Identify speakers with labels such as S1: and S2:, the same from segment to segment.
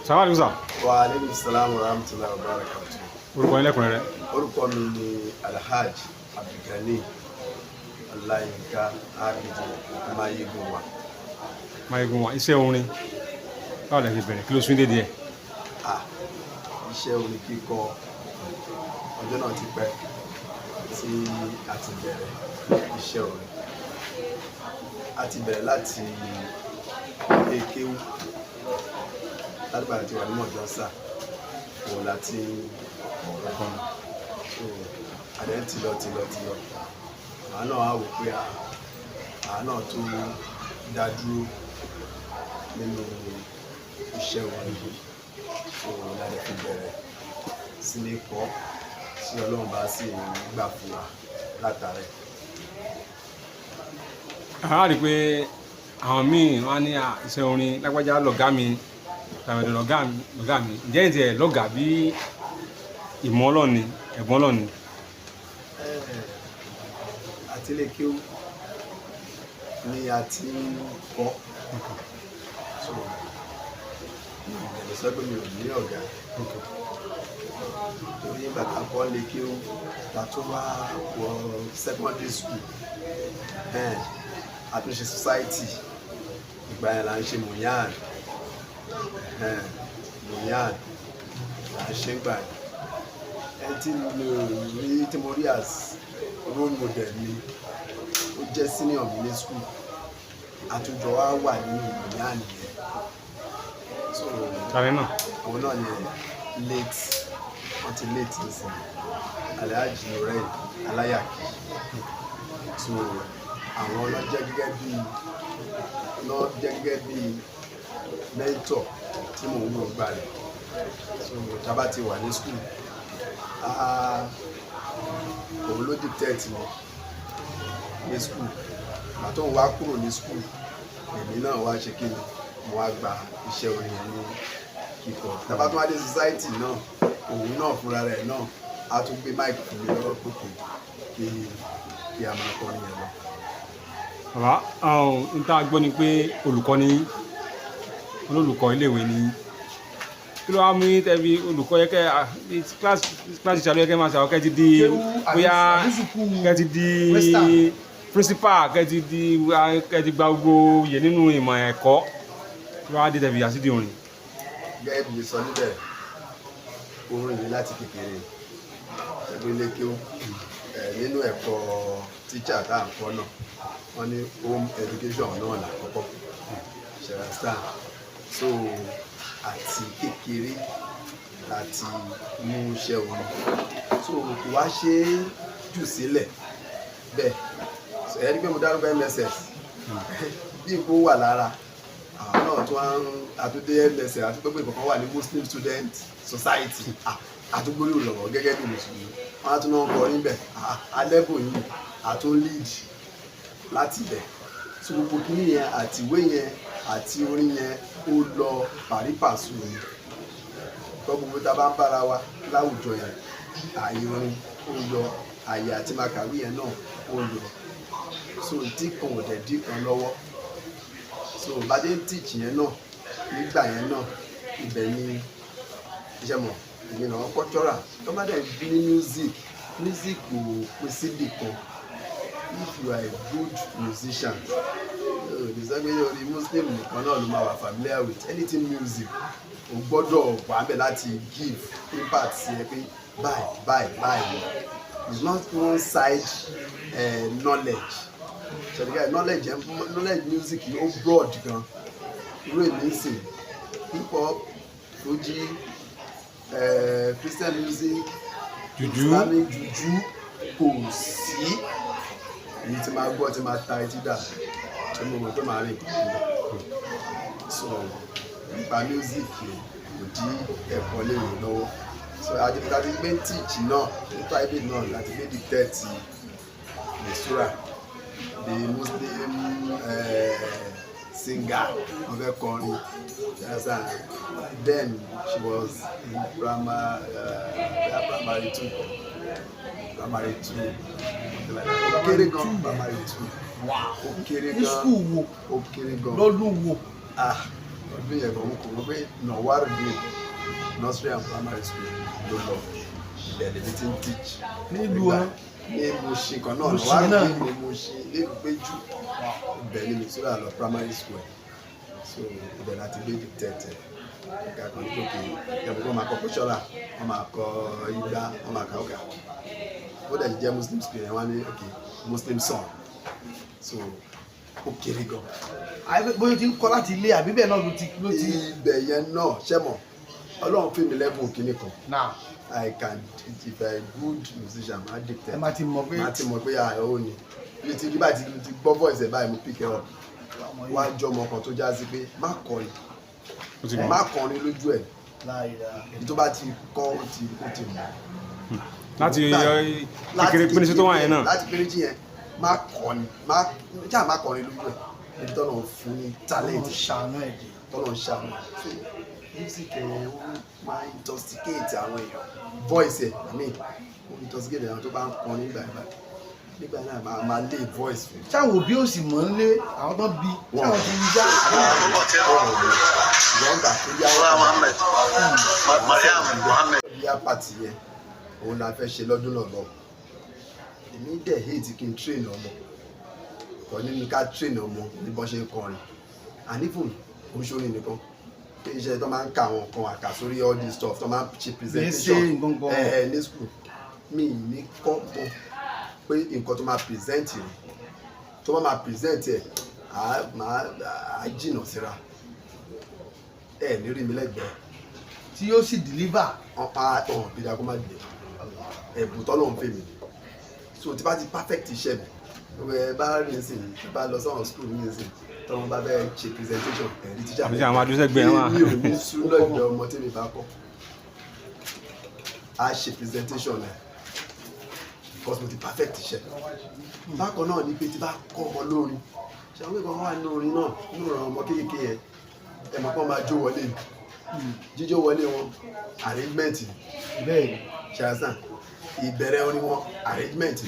S1: Salaam alaikum sir.
S2: Wa alaikum salaam wa rahmatullahi wa barakatuh.
S1: Orúkọ yín lẹ́kùnrẹ́rẹ́.
S2: Orúkọ mi ni Alhaji Abdulgani Ọláyínká Abidi Mayegunwa.
S1: Mayegunwa, iṣẹ́ orin. Báwo lẹ ṣe bẹ̀rẹ̀? Kí ló sún dédé ẹ̀?
S2: Iṣẹ́ orin kíkọ ọjọ́ náà ti pẹ́ tí a ti bẹ̀rẹ̀ iṣẹ́ orin. A ti bẹ̀rẹ̀ láti kéwú láti bàtà tí wà ní mọ̀jọ́sà wò láti ọ̀kan àdẹ́ tìlọ. Àwọn náà á wò pé àwọn náà tó dá dúró nínú iṣẹ́ orin yìí. Láti fi bẹ̀rẹ̀ sí ní kọ́ tí Ọlọ́run bá sì gbà fún wa látàrí.
S1: A rí i pé àwọn míì wọ́n á ní iṣẹ́ orin lágbájá lọ̀gá mi tàbí lọ̀gá mi. Ǹjẹ́ ìdí ẹ̀ lọ́gàá bí ìmọ̀ Ọlọ́run ni, ẹ̀bùn Ọlọ́run ni?
S2: Àtílé kéwú ni a ti ń kọ́. Ìgbẹ̀lẹ̀ sọ pé mi ò ní ọ̀gá. Torí ìgbà tá a kọ́ lé kéwú ta tó wá wọ secondary school a tún ṣe society. Ìgbà yẹn là ń ṣe mùyán là ń ṣe gbà yẹn. Ẹni tí mo rí as role model mi ó jẹ́ senior mi ní school. Àtúnjọ wa wà nínú mùyán yẹn. So àwọn náà ni late nísìn Alhaji Nurain Alayaki. So àwọn ọlọ́jẹ́ gẹ́gẹ́ bí mentor tí mò ń wò gbà rẹ̀. So tábà ti wà ní school òun ló dictate mi ní school. Ìgbà tó ń wá kúrò ní school èmi náà wá ṣe kí ni mo wá gba iṣẹ́ orin yẹn ní kíkọ. Tábà tó wá dé society náà òun náà fúnra rẹ̀ náà a tún gbé mic fún mi lọ́wọ́ pòkè kí a máa kọrin yẹn lọ.
S1: Bàbá n tá a gbọ́ ni pé olùkọ́ ni olólùkọ́ iléèwé ni. Kí ló wá mú tẹ́bi olùkọ́ yẹ kẹ́ kíláàsì ìṣàlọ́ yẹ kẹ́ máa ṣàwọ́ kẹ́ ti di bóyá kẹ́ ti di principal kẹ́ ti gba gbogbo yẹ nínú ìmọ̀ ẹ̀kọ́. Kí ló wá dé tẹ́bi àsídì orin?
S2: Gẹ́gẹ́ bí sọ níbẹ̀ orin yìí láti kékeré ẹgbẹ́ ilé kéwú nínú ẹ̀kọ́ tíṣà tá à ń kọ́ náà wọ́n ní home education náà lákọ́kọ́ ṣẹ̀rẹ̀sán. So àti kékeré láti mú iṣẹ́ orin. So kò wá ṣe é jù sílẹ̀ bẹ́ẹ̀. Ẹ̀rí pé mo dárúkọ MSS bí ipò wà lára àwọn náà tó àtúndé MSS àti pé ìkọ̀kan wà ní Muslim Student Society àtúgbórí òlọ́wọ́ gẹ́gẹ́ bí mùsùlùmí. Wọ́n á tún náà kọ níbẹ̀ alẹ́bùn yìí àtún lead láti ibẹ̀. So gbogbo kìíní yẹn àti ìwé yẹn àti orin yẹn ó lọ pàrípàṣù ni. Gbogbo tá a bá ń bára wa láwùjọ yẹn ààyè orin ó lọ, ààyè àti màkàwé yẹn náà ó lọ. So tí kan ò dẹ̀ dí kan lọ́wọ́. So bá dé teach yẹn náà nígbà yẹn náà ibẹ̀ ni iṣẹ́ mọ̀ èmi náà cultural. Tó bá dẹ̀ bí ní music kò pín síbì kan. If you are a good musician ìsẹ́gbẹ́yẹ orí Muslim nìkan náà ló máa wà familiar with anything music. O gbọ́dọ̀ wà bẹ̀ láti give impact sí ẹ pé báyìí. It's not one side knowledge. So the knowledge music yìí ó broad gan. Irú èmi ń sìn hip hop, fuji, Christian music, Islamic juju kò sí. Èyí tí máa gbọ́ tí máa ta etí dà tí mo mọ̀ pé màá rìn kúrò. So nípa music kò dí ẹ̀kọ́ léwu lọ́wọ́. So àti gbé teach náà ní private náà láti gbé di 30 Misura the Muslim singer wọ́n fẹ́ kọrin. Then she was in primary 2. Ó kéré gan primary 2. Ó kéré gan.
S3: Ní school wo?
S2: Ó kéré gan.
S3: Lọ́dún wo?
S2: ọdún yẹn gan kò mọ̀ pé Nawarudeen nursery and primary school ló lọ ibẹ̀ lèmi ti ń teach
S3: nílùú wọn
S2: ní Mushin kan náà Nawarudeen ní Mushin nílùú Péjú ibẹ̀ ni mi sọ́dọ̀ lọ primary school so ibẹ̀ láti gbé dictate ẹ̀ka kan ní òkè ẹ̀bùn kan máa kọ kóṣọ́là wọ́n máa kọ igba wọ́n máa kà ókà ó dẹ̀ jẹ́ Muslim school yẹn wọ́n ní òkè Muslim song so ó kéré gan.
S3: bóyá ti ń kọ́ láti ilé àbí bẹ́ẹ̀ náà ló ti.
S2: ibẹ̀ yẹn náà ṣẹ́mọ̀ Ọlọ́run fún mi lẹ́bùn kínní kan. I can if a good musician ma dictate.
S3: ẹ máa ti mọ̀ pé.
S2: máa ti mọ̀ pé àyẹ̀wò ni bí ti rí báyìí ti gbọ́ voice ẹ̀ báyìí mo pick ẹ̀ up wá jọ ọmọ kan tó já sí pé má kọrin lójú ẹ̀ èyí tó bá ti kọ́ ó ti mọ̀.
S1: láti kékeré pínísí tó wà yẹn náà.
S2: láti pínísí yẹn má kọrin lójú ẹ̀ èyí tó lọ fún ní talent tọ́lọ̀ ń ṣàánú music ẹ̀ ó máa intoxicate àwọn èèyàn voice ẹ̀ ó intoxicate àwọn tó bá ń kọrin nígbà náà máa lé voice fún un.
S3: sáwọn òbí ò sì mọ̀ ń lé àwọn tó bí sáwọn ti rí já.
S2: ìwọ́n gbà tó yá yá pàtì yẹn òun la fẹ́ ṣe lọ́dún náà lọ. èmi dẹ̀ hate kí n train ọmọ kọ́ nínú ká train ọmọ ní bọ́n ṣe ń kọrin and even oṣooṣi nìkan iṣẹ́ tó máa ń ka àwọn nǹkan àkàsórí all this stuff tó máa ń ṣe presentation ní school mi ní kọ́ mọ́ pé nǹkan tó máa present rẹ̀ tó bá máa present ẹ̀ á jìnà síra ẹ̀ ní rí mi lẹ́gbẹ̀ẹ́
S3: tí yóò sì deliver
S2: ọ̀hún bí dáa kó má dìde ẹ̀bùn tọ́lọ́ ń pè mí so tí bá ti perfect iṣẹ́ mi ẹ bá rí nsìn bá lọ sọ́wọ́n school ní nsìn tọ́wọ́n bá bẹ́ẹ̀ ṣe presentation ẹ̀rí tíjà mi
S1: àwọn adúsẹ́gbẹ̀ wọn
S2: mi ò ní sùn lọ́gbẹ̀ẹ́ ọmọ tí mi bá kọ́ a ṣe presentation ẹ̀ because mo ti perfect iṣẹ́ bákan náà ni pé tí bá kọ́ ọmọ lórin ṣe àwọn ìkan wà nínú orin náà nínú ọ̀rọ̀ ọmọ kéékèèké yẹn ẹ̀ mọ̀ kán máa jó wọlé jíjó wọlé wọn arrangement
S3: bẹ́ẹ̀
S2: ṣàṣàn ìbẹ̀rẹ̀ orin wọn arrangement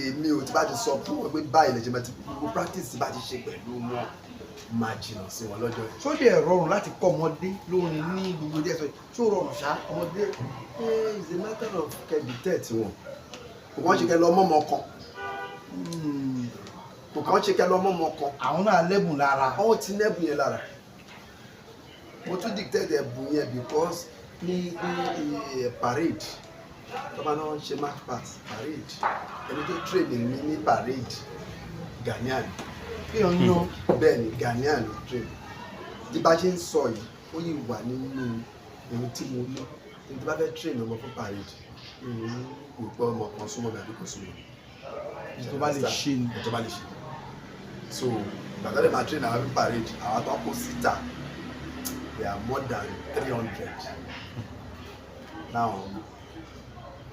S2: èmi ò tí bá ti sọ fún wọn pé báyìí lẹ́jẹ̀ máa ti gbogbo practice tí bá ti ṣe pẹ̀lú wọn máa jìnnà sí wọn lọ́jọ́ yẹn.
S3: tó dẹ̀ rọrùn láti kọ́ ọmọdé lórin ní gbogbo ilé ẹ̀sọ́ tó rọrùn ṣá ọmọdé.
S2: it's a matter of kẹ́dùtẹ̀ tí wọn kò kàn ṣe kẹ́ lọ mọ́mọ́ kan kò kàn ṣe kẹ́ lọ mọ́mọ́ kan.
S3: àwọn náà lẹ́bùn lára.
S2: àwọn ti lẹ́bùn yẹn lára mo tún dictate ẹ̀bùn yẹn because ní parade tọ́ba náà ṣe march past parade ẹni tó train mi ní parade Ghanaian bẹ́ẹ̀ ni Ghanaian ló train bí bá ṣe ń sọ yìí ó yìí wà nínú ohun tí mo ní ní tí bá fẹ́ train ọmọ fún parade kò gbọ́ ọmọ kan súnmọ́ mi àbí kò súnmọ́
S3: tó bá lè ṣe ni
S2: tó bá lè ṣe so bàtà lè máa train àwọn fún parade àwọn tó kó síta they are more than 300 now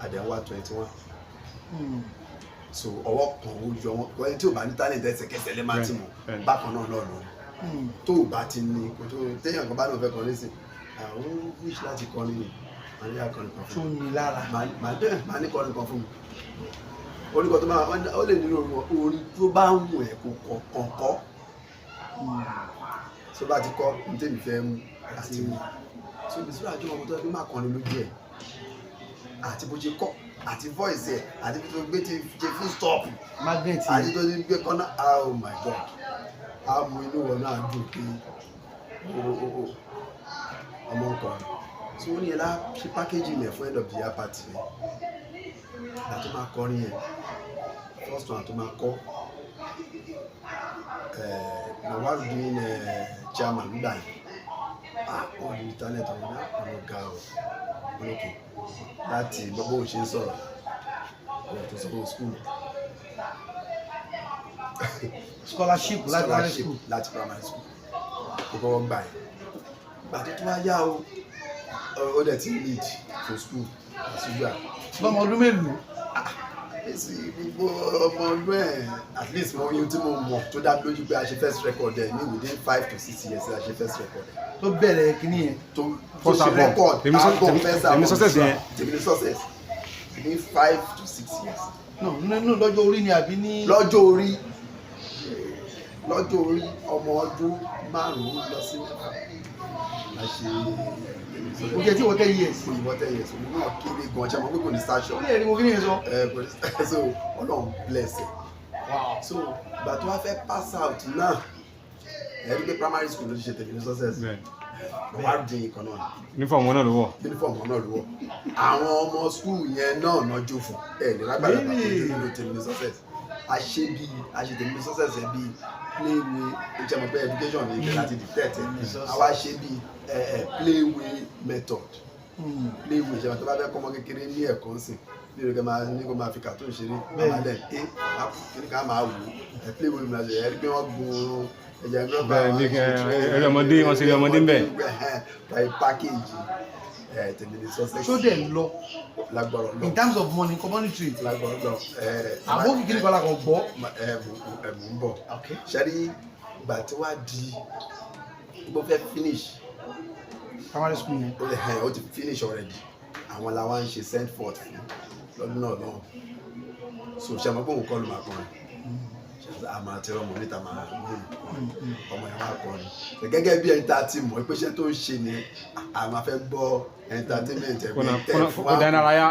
S2: àdéhùn 21 so ọwọ́ kan ó yọ wọn wọ́n tí ò bá ní talent ẹsẹ̀kẹsẹ̀ lè máa ti mọ̀ bákan náà lọ́nà tó o bá ti ní kó tó téèyàn kan bá lóun fẹ́ kọrin sí àwọn wish láti kọrin ni màá ní akọrin kan fún mi.
S3: tó ní lára.
S2: màá ní kọrin kan fún mi orin kan tó máa ó lè nílò orin tó bá ń wù ẹ́ kó kọ̀ọ̀kọ́ tó bá ti kọ́ ní tèmi fẹ́ mú àti mú so ìbísí àjọ ọmọ tó ẹbí máa kọrin lójú ẹ̀ àti bó ṣe kọ́ àti voice ẹ̀ àti bí tó gbé ti ṣe full stop
S3: magnet
S2: àti tó ti gbé kọ́nà oh my god á mú inú wọn náà dùn pé ọmọ nǹkan tí wọ́n ní ẹ lá ṣe packaging ẹ̀ fún end of the year party rẹ̀ àti máa kọrin ẹ̀ first one tó máa kọ́ Nawarudeen chairman nígbà yìí wọ́n ní talent àwọn ọ̀gá olókè láti gbogbo òun ṣe ń sọ̀rọ̀ ọ̀rọ̀ tó sọ́kò school
S3: scholarship
S2: láti primary school kó kọ́kọ́ gbà yẹn gbà tó tún wá yá ó dẹ̀ ti lead for school àṣùgbà.
S3: lọ́mọ ọdún mélòó.
S2: èsì gbogbo ọmọ ọdún ẹ̀ at least mo yín tí mo mọ̀ tó dá lójú pé a ṣe first record ẹ̀ ní within 5 to 6 years a ṣe first record ẹ̀.
S3: tó bẹ̀rẹ̀ kínní yẹn.
S2: tó ṣe record album first album tèmi ní success ní 5 to 6 years.
S3: no lọ́jọ́ orí ni àbí ní.
S2: lọ́jọ́ orí lọ́jọ́ orí ọmọ ọdún 5 lọ sí 6 la ṣe
S3: o jẹ́ tí wọ́n 10 years.
S2: òyìnbó 10 years òun náà kéré gan ṣe mọ̀ pé kò ní station.
S3: ó lè rí mo kí ni yẹn sọ.
S2: so Ọlọ́run bless ẹ. so ìgbà tó wá fẹ́ pass out náà ẹ rí pé primary school ló ti ṣe tèmi ní success. wá dín ìkan náà.
S1: uniform wọn náà ló wọ̀.
S2: uniform wọn náà ló wọ̀. àwọn ọmọ school yẹn náà náà jó fún ẹ ní lágbàdàn tó jó nínú tèmi ní success. a ṣe tèmi ní success ẹ bíi playway ìjẹmọ̀pẹ́ education ní ìgbẹ́ láti detect ẹ. àwa ṣe bíi playway method. playway ìjẹmọ̀ tó bá fẹ́ kọ́mọ kékeré ní ẹ̀kọ́ sí ní ìrẹ́kẹ́ máa ní kó máa fi cartoon ṣeré máa dẹ̀ kí ní ká máa wò ó playway mi láti ẹ̀rí pé wọ́n gun ẹ̀jẹ̀ gbọ́dọ̀
S1: ẹ̀rọ ọmọdé wọn ṣe rí ọmọdé ń bẹ̀.
S2: by package tèmi ní success.
S3: ṣó dẹ̀ ń lọ
S2: lágbọ̀rọ̀ lọ
S3: in terms of money community.
S2: lágbọ̀rọ̀ lọ.
S3: àbó kìkìrì kan la kàn gbọ́.
S2: ẹ̀mú ń bọ̀ ṣẹ́rí ìgbà tí wàá di bó fẹ́ finish
S3: primary school yẹn.
S2: ó ti finish already àwọn làwọn ń ṣe send forth fún lọ́dún náà lọ́wọ́ so ṣe àmọ́ pé òun kọ́ ló máa kọrin àmọ́ àti ọmọ níta máa gbóhùn ọmọ ẹ̀ máa kọrin gẹ́gẹ́ bí ẹni tá a ti mọ̀ pé iṣẹ́ tó ń ṣe ni a máa fẹ́ gbọ́ entertainment ẹ̀ fún wa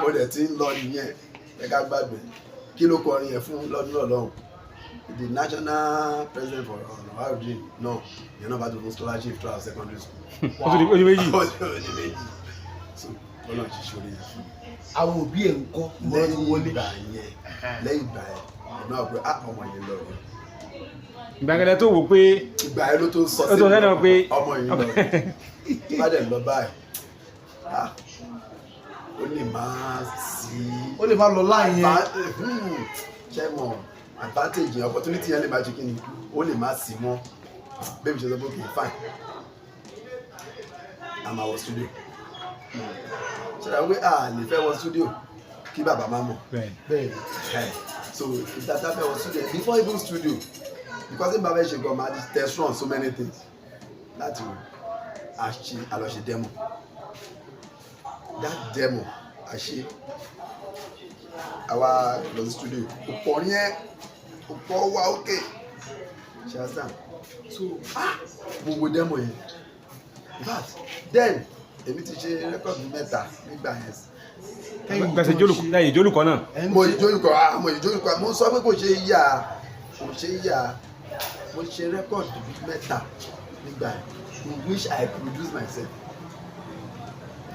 S2: ó dẹ̀ ti ń lọ nìyẹn ẹ ká gbàgbé kí ló kọrin yẹn fún lọ́dún náà lọ́hùn the national president for Ọ̀nàwárùdín náà ìyẹn náà bá tó fún scholarship throughout secondary school.
S1: ó di méjì.
S2: so Ọlọ́run ti ṣorí yẹn fún mi.
S3: àwọn òbí ẹ̀ ń kọ́
S2: lẹ́yìn ìgbà yẹn ọ̀nà ọ̀gbẹ́ ọmọ yẹn lọ rẹ̀.
S1: ìgbàgede tó wò pé.
S2: ìgbà yẹn ló tó sọ sí ọmọ yẹn lọ rẹ̀ bá dẹ̀ lọ báyìí ó lè máa sí.
S3: ó lè máa lọ láàyè.
S2: ṣé mo advantage yẹn opportunity yẹn lè máa ṣe kí ni ó lè máa sí mọ́ bẹ́ẹ̀ mi ṣe sọ pé kì í fine àmà wọ studio ṣẹlẹ̀ wípé a lè fẹ́ wọ studio kí bàbá má mọ̀
S3: bẹ́ẹ̀
S2: so ìdájá fẹ́ wọ studio before even studio because in bàbá ṣe gan ma test run so many things láti àlọ́ṣe demo that demo àṣe àwa lọ sí studio ọ̀pọ̀ yẹn ọ̀pọ̀ wá òkè ṣe àṣà so gbogbo demo yẹn but then èmi ti ṣe rẹ́kọ̀dù 3 nígbà yẹn.
S1: gbèsè ìjólùkọ náà.
S2: mo ìjólùkọ mo sọ pé kò ṣe yà mo ṣe rẹ́kọ̀dù 3 nígbà yẹn in which I produce myself.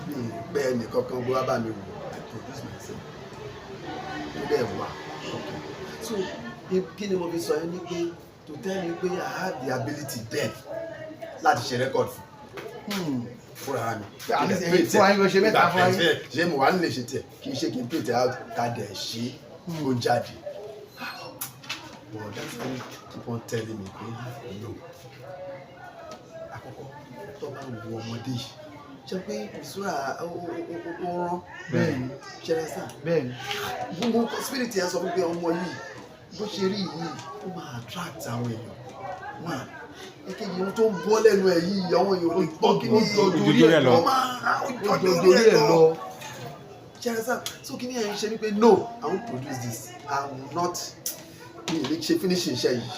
S2: mi pé ẹnìkankan bó wá bá mi wò I produce myself. ó dẹ̀ wà so kí ni mo fi sọ yẹn ní pé to tell me pé I had the ability then láti ṣe rẹ́kọ̀dù fúnra mi.
S3: fúnra yín ló ṣe mẹ́ta fúnra yín.
S2: ṣé mo wà nílé ṣe tiẹ̀ kì í ṣe kí n pè tẹ́ ká dẹ̀ ṣe ó jáde. but that's why keep on telling me pé no. àkọ́kọ́ tó bá wo ọmọdé yìí ṣe pé ìṣúra ó rán
S3: bẹ́ẹ̀ni
S2: ṣẹlẹ̀ sàn.
S3: bẹ́ẹ̀ni.
S2: gbogbo spirit yẹn sọ fún pé ọmọ yìí bó ṣe rí yìí ó máa attract àwọn èèyàn wà èkejì ohun tó ń bọ́ lẹ́nu ẹ̀ yìí àwọn èèyàn ló gbọ́ kí ní
S3: ojú ẹ̀ lọ ojú ẹ̀ lọ
S2: ṣẹlẹsà so kí ni ẹ̀ ń ṣe ni pé no I won't produce this I will not be able to finish iṣẹ́ yìí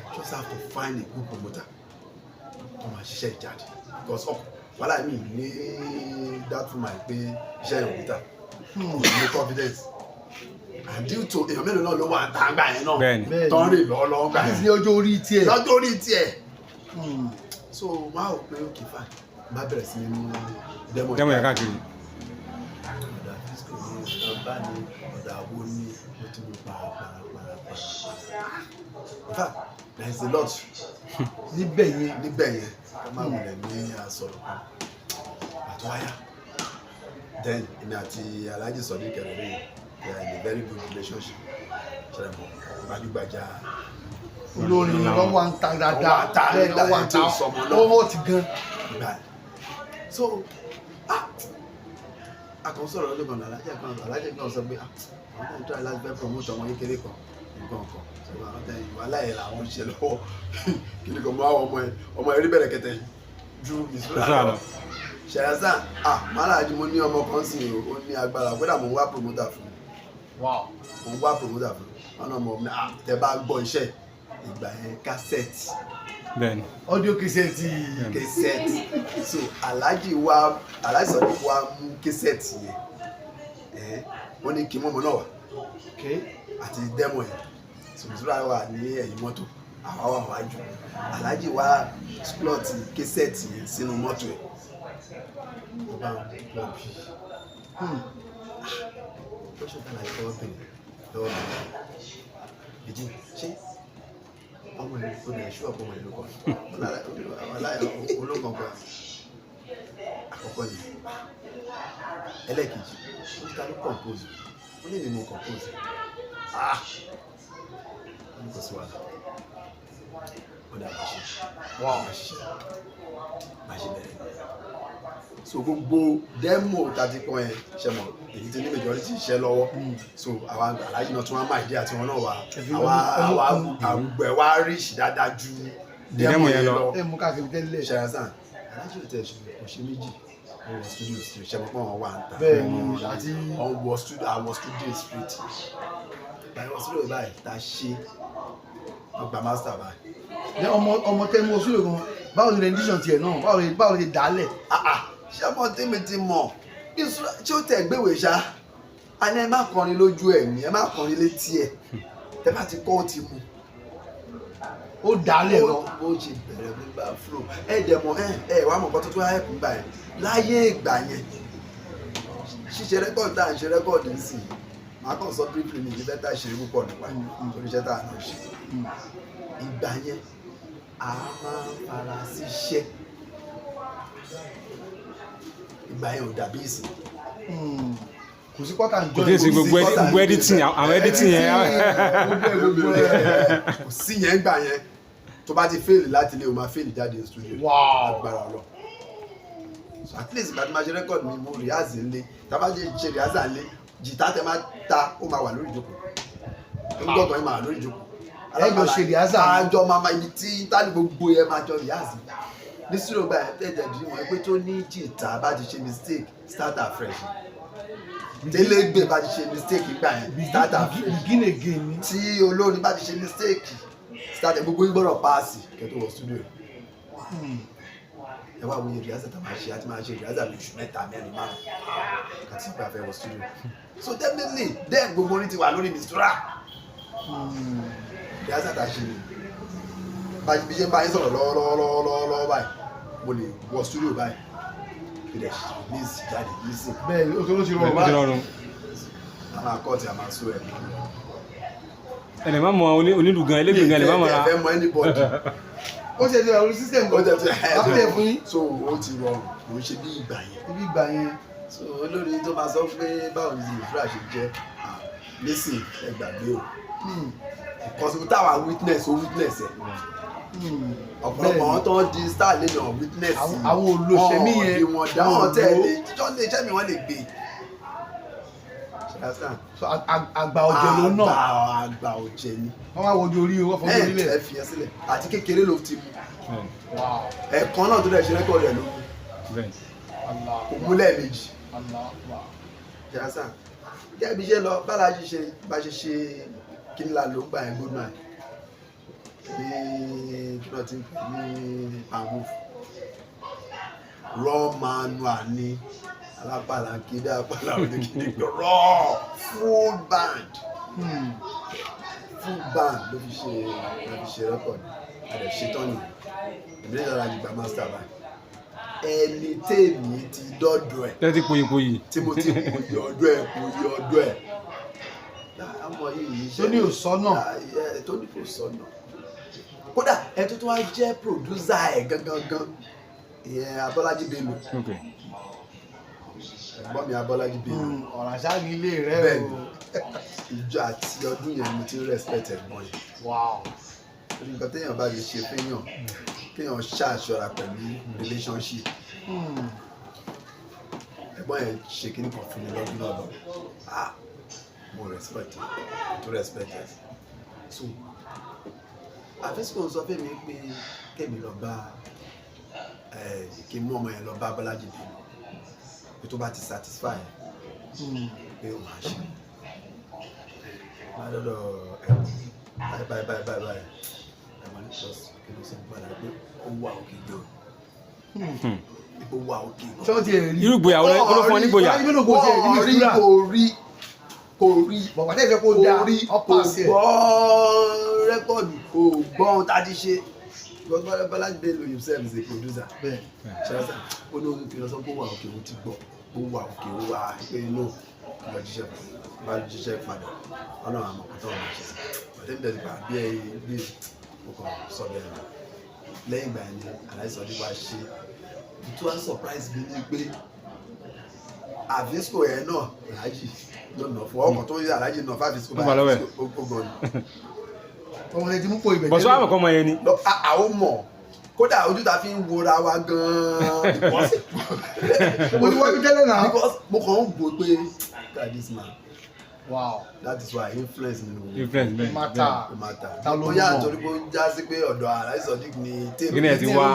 S2: I just have to find a good promoter tó máa ṣiṣẹ́ ìjáde because wàhálà mi ní doubtful mind pé iṣẹ́ yẹn ò ní ta no confidence and due to èèyàn mélòó náà ló wà tàǹgbà yẹn náà tán rè lọ́wọ́ gbà yẹn
S3: ní ọjọ́ orí tiẹ̀
S2: so máa ò pé òkè fà má bẹ̀rẹ̀ sí nínú demo
S1: yẹn káàkiri.
S2: ọ̀dà disco ní ọba ní ọ̀dà owó ní ó ti mú parapara in fact there is a lot
S3: níbẹ̀ yẹn
S2: máa wùlẹ̀ ní àsọ̀rọ̀ kan àtúwáyà then èmi àti Alhaji Sodiq Kẹrẹ̀rẹ̀ they are in a very good relationship ṣẹlẹ̀ mọ́ gbajúgbajà
S3: olórin lọ́wọ́ ń ta dáadáa bẹ́ẹ̀ lọ́wọ́ ń ta ọwọ́ ti gan.
S2: so àkọsọ̀rọ̀ ọdún kan Alhaji kan sọ pé àwọn tó ń tọ́ láti fẹ́ promote ọmọ kékeré kan nǹkan kan ṣùgbọ́n àwọn tẹ̀yìn ìwà láyé làwọn ń ṣe lọ́wọ́ kí ni kò mọ àwọn ọmọ ẹ̀rí bẹ̀rẹ̀ kẹtẹ ju ìṣúra lọ. ṣẹ̀yàsá Alhaji mo ní ọmọ kan sì ó ní agbára kódà mo ń wá promoter fún mo ń wá promoter fún ọ̀nà ọmọ mi tẹ bá gbọ́ iṣẹ́ ìgbà yẹn kásẹ̀tì
S1: bẹ́ẹ̀ni
S3: audio kẹsẹ̀tì.
S2: so Alhaji Sodiq wa mú kẹsẹ̀tì yẹn wọ́n ní kí mọ́mọ́ náà wà àti dẹ́mọ̀ yẹn so Mistura wà ní ẹ̀yìn mọ́tò àwa wà wájú Alhaji wa slot kẹsẹ̀tì yẹn sínú mọ́tò ẹ̀ ó bá wọn pọ̀ bí ó ṣe tán láti lọ́wọ́ bẹ̀rẹ̀ ìdí ṣé ọmọ ìlú kò lè ṣú ọ̀pọ̀ ọmọ ìlú kan olóńgbọ̀n kan àkọ́kọ́ ni ẹlẹ́ẹ̀kejì ó ti ta ló compose ó lè nínú compose ó kò sí wàhálà ó dà bá ṣe bẹ̀rẹ̀ so gbogbo demo tàbí kan yẹn ṣe mọ èyí tí ní majority ṣiṣẹ́ lọ́wọ́ so àwọn Alhaji náà tún wá máa ìdí àti wọn náà wà àgbẹ̀ wá ríṣì dáadáa ju demo yẹn lọ
S3: mú káàkiri tẹ́lẹ̀
S2: ṣàyàsán Alhaji ò tẹ̀ ṣe méjì wọ́n wọ studio ṣe mọ́ pé wọ́n wà ń ta
S3: àti
S2: wọ́n wọ studio street báyìí wọ́n studio báyìí tá a ṣe wọ́n gba master báyìí.
S3: ọmọ tẹ́ mú oṣù rẹ̀ gan báwo ni rendition tiẹ̀ náà báwo ni dálẹ̀.
S2: ṣé ọmọ tèmi ti mọ̀ tí ó tẹ̀ gbéwè ṣá a ní ẹ má kọrin lójú ẹ̀ ní ẹ má kọrin létí ẹ̀ tẹ bá ti kọ́ ó ti mú
S3: ó dálẹ̀ lọ.
S2: bó ṣe bẹ̀rẹ̀ nígbà flow ẹ dẹ̀ mọ̀ ẹ wàá mọ̀ kọ́ tó tó ẹ̀kú gbà yẹn láyé ìgbà yẹn ṣíṣe rẹ́kọ̀dì tá à ń ṣe rẹ́kọ̀dì ń sìn màá kàn sọ briefly ní ìdí bẹ́tà ìṣeré púpọ̀ nípa oníṣẹ́ tá à ń ṣe ìgbà yẹn a máa ń fara síṣẹ́ ìgbà yẹn ò dàbí ìsìn.
S3: Kò sí pọ́tà ń jọ
S1: kò sí gbogbo editing àwọn editing yẹn
S2: kò sí yẹn gbà yẹn tó bá ti fail láti ilé o máa fail jáde ní studio agbára lọ so at least ìgbà tí máa ṣe record mi mo rehearse ńlé tá a bá ṣe rehearse ńlé jìtá tẹ máa ta ó máa wà lórí ìjókòó gbọ́dọ̀ yẹn máa wà lórí ìjókòó
S3: ẹgbẹ́ ṣe rehearse
S2: àjọ máa ibi tí tálí gbogbo yẹn máa jọ rehearse ní studio gbà yẹn tẹ̀jẹ̀ dín wọn pé tó ní jìtá bá ti ṣe mistake start afresh télégbè bá ti ṣe mistake gbà yẹn start afresh
S3: begin again ni
S2: tí olórin bá ti ṣe mistake start gbogbo gbọ́dọ̀ paasi kẹ́tọ́ wọ studio ẹ wá wòye rehearsal tá a máa ṣe àti máa ṣe rehearsal lóṣù mẹ́ta mẹ́rin márùn kàtí ìgbà fẹ́ wọ studio so definitely then gbogbo orin ti wà lórí Mistura rehearsal tá a ṣe ni bí ṣe ń bá yín sọ̀rọ̀ lọ́wọ́lọ́wọ́ báyìí mo lè wọ studio báyìí ilẹ̀ release jáde listen
S3: bẹ́ẹ̀ ni ó tó ló ti rọrùn báyìí
S2: a máa kọ́ ti a máa sọ ẹ̀
S1: ẹnì má mọ onílù gan elégbè gan ẹnì má mọ ra
S2: ẹ fẹ́ mọ anybody
S3: ó ti ẹ̀ ti rà orí system
S2: ó
S3: gan
S2: tẹ̀
S3: lápẹ̀ fún yín
S2: so ó ti rọrùn kò ń ṣe bí ìgbà yẹn
S3: ibi ìgbà yẹn
S2: so olórin tó máa sọ pé báwo ni Mistura ṣe jẹ́ nísìn ẹ gbàgbé o ìkọsùn táwa witness ẹ̀ ọ̀pọ̀lọpọ̀ àwọn tó ń di star lè yàn witness
S3: àwọn olóṣèlú yẹn
S2: bí wọn dáhùn tẹ̀lé tíjọ́ lè jẹ́ mi wọ́n lè gbé
S3: so àgbà ọ̀jẹ̀ ló náà
S2: àgbà ọ̀jẹ̀ ni
S3: wọ́n máa wọ́n orí wọ́n fọ́n orí lẹ̀
S2: ẹ fi ẹ sílẹ̀ àti kékeré ló ti mú ẹ̀kan náà tó dẹ̀ ṣe rẹ́kọ̀dì ẹ̀ ló kò mú lẹ́ẹ̀mejì gẹ́gẹ́ bí iṣẹ́ lọ Bálájí ṣe bá ṣe ṣe kí ńlá ló ń gbà yẹn gbóná ní kí wọ́n ti ń pè ní pamuf raw manual ní alápàlà kéde àpàlà oníkìní raw full band ló fi ṣe rẹ́kọ̀dì àdẹ̀ ṣetán nìyẹn ìbílẹ̀ ìdára gbígbà master báyìí ẹni tèmi ti dọ́dọ̀ ẹ̀
S1: tẹ́tí poyipoyi
S2: tí mo ti poyi ọdún ẹ̀ ọmọ yìí
S3: tó ní òsọ́nà
S2: tó ní òsọ́nà kódà ẹ tó wá jẹ́ producer ẹ̀ gangan ìyẹn Abọ́lájí Bello ẹ̀gbọ́n mi Abọ́lájí Bello
S3: ọ̀ràn ṣáàgì ilé rẹ̀
S2: bẹ́ẹ̀ ìjọ àti ọdún yẹn mo ti ń respect ẹ̀gbọ́n yẹn torí nǹkan téèyàn bá lè ṣe fẹ́yàn kéèyàn ṣàṣọra pẹ̀lú relationship ẹ̀gbọ́n yẹn ṣe kíní kan fún mi lọ́dún náà lọ mo respect it so àfẹ́sìkò sọ fún mi pé kémi lọ bá kí n mú ọmọ yẹn lọ bá Bọ́lájí Bello pé tó bá ti satisfy pé òun á ṣe máa lọ́dọ̀ báyìí ẹ̀wọ̀n ní ṣọ́ọ̀ṣì kí ló sọ padà pé ó wà òkè gan ó wà òkè gan.
S3: ṣọ́ọ̀tì ẹ̀ rí
S1: irú ìgboyà wọlé kó ló fún ọ nígboyà.
S2: kò rí
S3: bọ̀wá tẹ̀ fẹ́ kó dá ọ̀pá sí ẹ̀.
S2: kò gbọ́ rẹ́kọ̀dù kò gbọ́ ohun tá a ti ṣe gbọ́dọ̀ Bọ́lá Bello himself is a producer. ṣáṣá ó ní ohun kìlọ̀ sọ pé ó wà òkè ó ti gbọ́ ó wà òkè ó wà pé inú ìgbà jíṣẹ́ bá jíṣẹ́ padà ọ̀nà àmọ̀ kò tó ọ̀nà ṣe ọ̀dẹ́ mi dẹ̀ gbà bí ẹ bí mo kàn sọ bẹ́ẹ̀ lọ lẹ́yìn ìgbà yẹn ni aláìsàn nípa ṣe tó wá surprise mi ní pé àfíìsìkò yẹn náà aláàjì ló nà fún ọkọ̀ tó yẹ aláàjì náà fáfíìsìkò báyìí ó gan ni.
S3: ọmọ rẹ ti mú kó ibẹ̀
S1: bọ̀sọ́ àmọ̀ kọ́ ọmọ yẹn ni.
S2: àwọn mọ̀ kódà ojú ta fi ń wora wa gan-an.
S3: mo ti wọ́n bí tẹ́lẹ̀ náà.
S2: because mo kàn ń gbọ́ pé God this man.
S3: Wow.
S2: That is why influence nínú
S3: matter.
S2: bóyá nítorí pé ó já sí pé ọ̀dọ̀ Aláìsàn Sodiq ni
S1: Gíní ẹ̀ ti wá.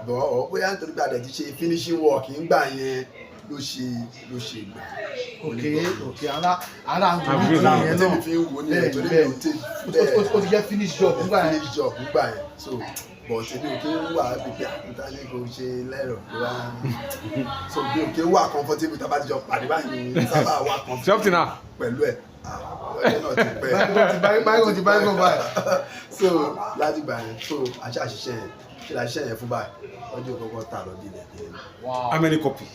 S2: bọ̀ bóyá nítorí pé àdẹ̀ ti ṣe finishing work ńgbà yẹn ló ṣe gbà.
S3: ok ara ń gbé ìgbà yẹn náà
S2: tẹ́mi fi ń wo ní ẹ̀tọ́ lẹ́yìn
S3: ó ti jẹ́ finish job ńgbà yẹn.
S2: finish job ńgbà yẹn so but ebi òkè wà pípẹ́ àkútà ní kò ṣe lẹ́rọ̀ wá so bí òkè wà comfortable tá a bá ti jọ pàdé báyìí sábà wà comfortable pẹ̀lú ẹ̀ ọjọ́ náà ti pẹ́
S3: báyìí ti báyìí
S2: so láti gbà yẹn so àṣà àṣìṣe yẹn kí la ṣiṣẹ́ yẹn fún báyìí ọjọ́ kọ́kọ́ tà lọ dílé dílé.
S1: How many copy?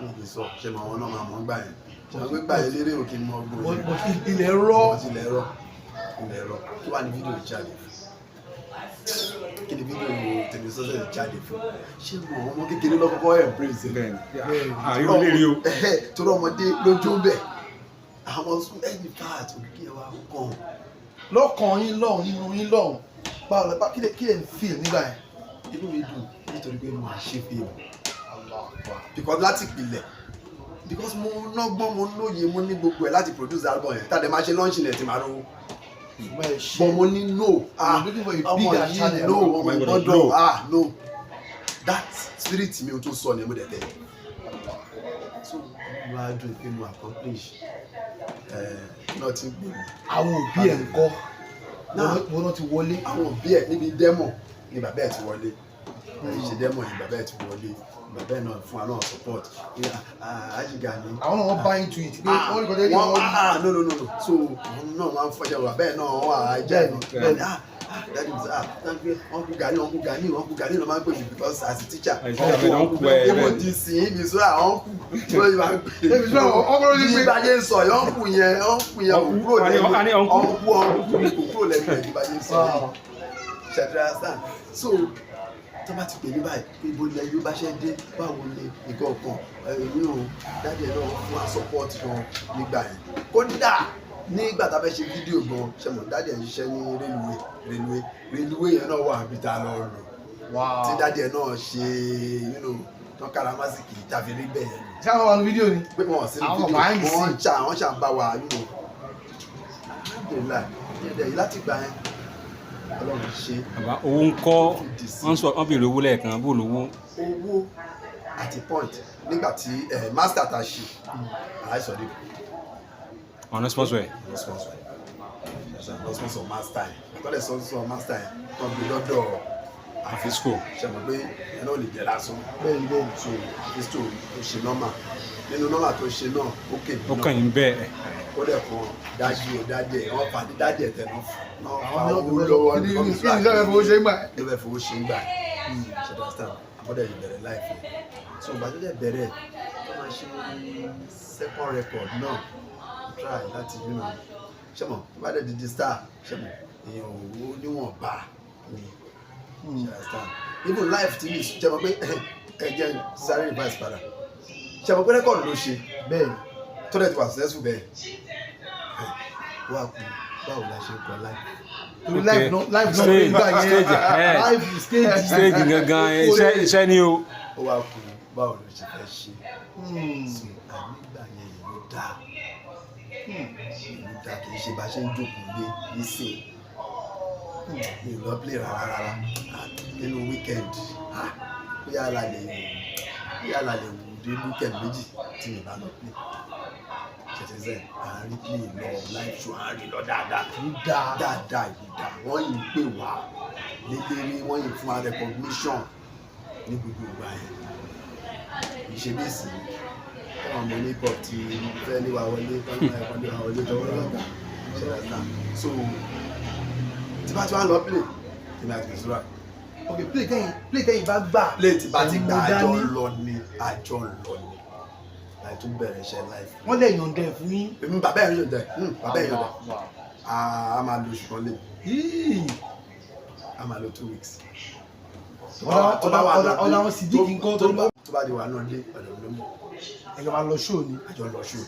S2: mi kì í sọ ṣe mọ àwọn náà máa mọ̀ ń gbà yẹn ṣe mọ̀ pé gbà yẹn lérè òkè mọ́ gbòòrò
S3: ilẹ̀ rọ
S2: kí wàá ní fídíò jáde fún kí ni fídíò tèmi sọ́sẹ̀ jáde fún ṣé mo ọmọ kékeré lọ́kọ́kọ́ embrace ẹ̀
S1: àríwó lè rí o
S2: torí ọmọdé lójú ń bẹ̀ àwọn sún ẹni fat òkìkí ẹ̀ wá kàn
S3: lọ́kàn yín lọ́hùn nínú yín lọ́hùn báwo lẹ kí lè feel nígbà yẹn.
S2: inú mi dùn nítorí pé mo àṣẹ fíìmù because láti ìpìlẹ̀ because mo nọ́gbọ́n mo lóye mo ní gbogbo ẹ̀ láti produce album yẹn tàdé máa ṣe launch ilẹ̀ tí màá rówó but mo ní no ọmọ yìí no ọmọ ìgbọ́dọ̀ no that spirit mi ò tún sọ ni mo dẹ̀ tẹ̀ so mo á dùn pé mo accomplish náà ti gbé mi.
S3: àwọn òbí ẹ̀ ń kọ́ wọ́n ti wọlé.
S2: àwọn òbí ẹ̀ níbi demo ni bàbá ẹ̀ ti wọlé ṣe demo ni bàbá ẹ̀ ti wọlé bàbá ẹ̀ náà fún wa náà support ajiga ni.
S3: àwọn náà wọ́n buy into it pé wọ́n rí kọ́tẹ́ ní wọ́n.
S2: no so àwọn náà máa ń fọjá bàbá ẹ̀ náà wà á jẹ́ ẹ̀ daddy mi sẹ́ uncle Gani ló máa ń pè mí because as a teacher ibo di sin mi sọ uncle tí wọ́n máa ń pè mí bí ìbàjẹ́ sọ uncle yẹn òkúrò lẹ́yìn òkúrò lẹ́yìn ìbàjẹ́ sọ ṣàtúrà sàn so tó bá ti pè mí báyìí pé ibo ilẹ̀ yóò bá ṣe dé báwo ni nǹkan kan èmi ò dáadé náà fún wa support gan nígbà yẹn kódà nígbà tá a fẹ́ ṣe fídíò gan ṣe mọ̀ dáadé ẹ̀ ń ṣiṣẹ́ ní rélùwé yẹn náà wà níbi tá a lọ lò tí dáadé ẹ̀ náà ṣe tán káràmásìkì tàbí rí bẹ́ẹ̀ yẹn.
S3: ṣé àwọn wà ní fídíò ni.
S2: pé wọn sí ní fídíò wọ́n ṣà ń bá wa alhamdulilayi láti gbà yẹn Ọlọ́run ṣe.
S1: bàbá owó ń kọ́ wọ́n bèrè owó lẹ́ẹ̀kan bó lówó.
S2: owó àti point nígbà tí master ta ṣe Aláìsàn Sodiq.
S1: ọ̀nà sponsor ẹ̀.
S2: sponsor master yẹn àtọ́lẹ̀ sponsor master yẹn wọ́n gbé lọ́dọ̀
S1: Afisco.
S2: ṣe mọ̀ pé ẹ̀ náà lè jẹ́ lásán. bẹ́ẹ̀ni so Afisco tó ṣe nọ́mà nínú nọ́mà tó ṣe náà ó kéde náà.
S1: ó kàn yín bẹ́ẹ̀.
S2: ó dẹ̀ kan dájú ẹ̀ wọ́n pàdé dájú ẹ̀ tẹ̀ náà àwọn owó lọ́wọ́ ní
S3: ìfẹ́ fowó ṣe ń gbà.
S2: ìfẹ́ fowó ṣe ń gbà ṣèdásítà àbọ̀dẹ̀ yìí bẹ̀rẹ̀ láìpẹ́ so ìgbàdé dẹ̀ bẹ̀rẹ̀ tó máa ṣe second record náà try láti ṣẹ́mọ̀ ìbàdẹ̀ dídí star ṣẹ́mọ̀ èèyàn owó níwọ̀nba ni ṣèdásítà even life tí mi ṣẹ́mọ̀ pé ẹ̀jẹ̀ sáré reverse padà ṣẹ́mọ̀ pé record ló ṣe bẹ́ẹ̀ tó dẹ̀ ti wà successful bẹ́ẹ̀ wà kú báwo la ṣe ń kọ live.
S1: stage gangan iṣẹ́ ni o.
S2: ó wá kú báwo ló ṣe fẹ́ ṣe. so ànígbà yẹn ìlú dáa kì í ṣe bá ṣe ń jókòó lé nísìn mi ò lọ play rárá nínú weekend bóyá la lè wù dé weekend méjì tí mi bá lọ play. ṣẹ̀ṣẹ̀ àárín play lọ live show àárín lọ dáadáa ìlú dá wọ́n yìí pè wá lédèrè wọ́n yìí fún wa recognition ní gbogbo ìgbà yẹn ìṣèlésì àwọn ọmọ ní pop ti fẹ́ lé wa wọlé tọ́lá ẹ̀kọ́ lé wa wọlé tọ́wọ́ lọ́gbà ṣẹlẹ̀ náà so tí bá ti wá lọ play tí náà ti sùúrà.
S3: ok play tẹ́yìn bá gbà.
S2: play tí bá ti gbà àjọ lọ ni láì tún bẹ̀rẹ̀ iṣẹ́ live.
S3: wọ́n lè yọ̀ǹda ẹ̀ fún yín.
S2: èmi bàbá ẹ̀ yọ̀ǹda a máa lo oṣù kan lé a máa lo 2 weeks.
S3: ọ̀dà wọn sì dín nǹkan tó bá.
S2: tó bá di wà náà dé ọ̀dọ̀ ló mú.
S3: ẹ̀yọ́ máa lọ show ni.
S2: àjọ lọ show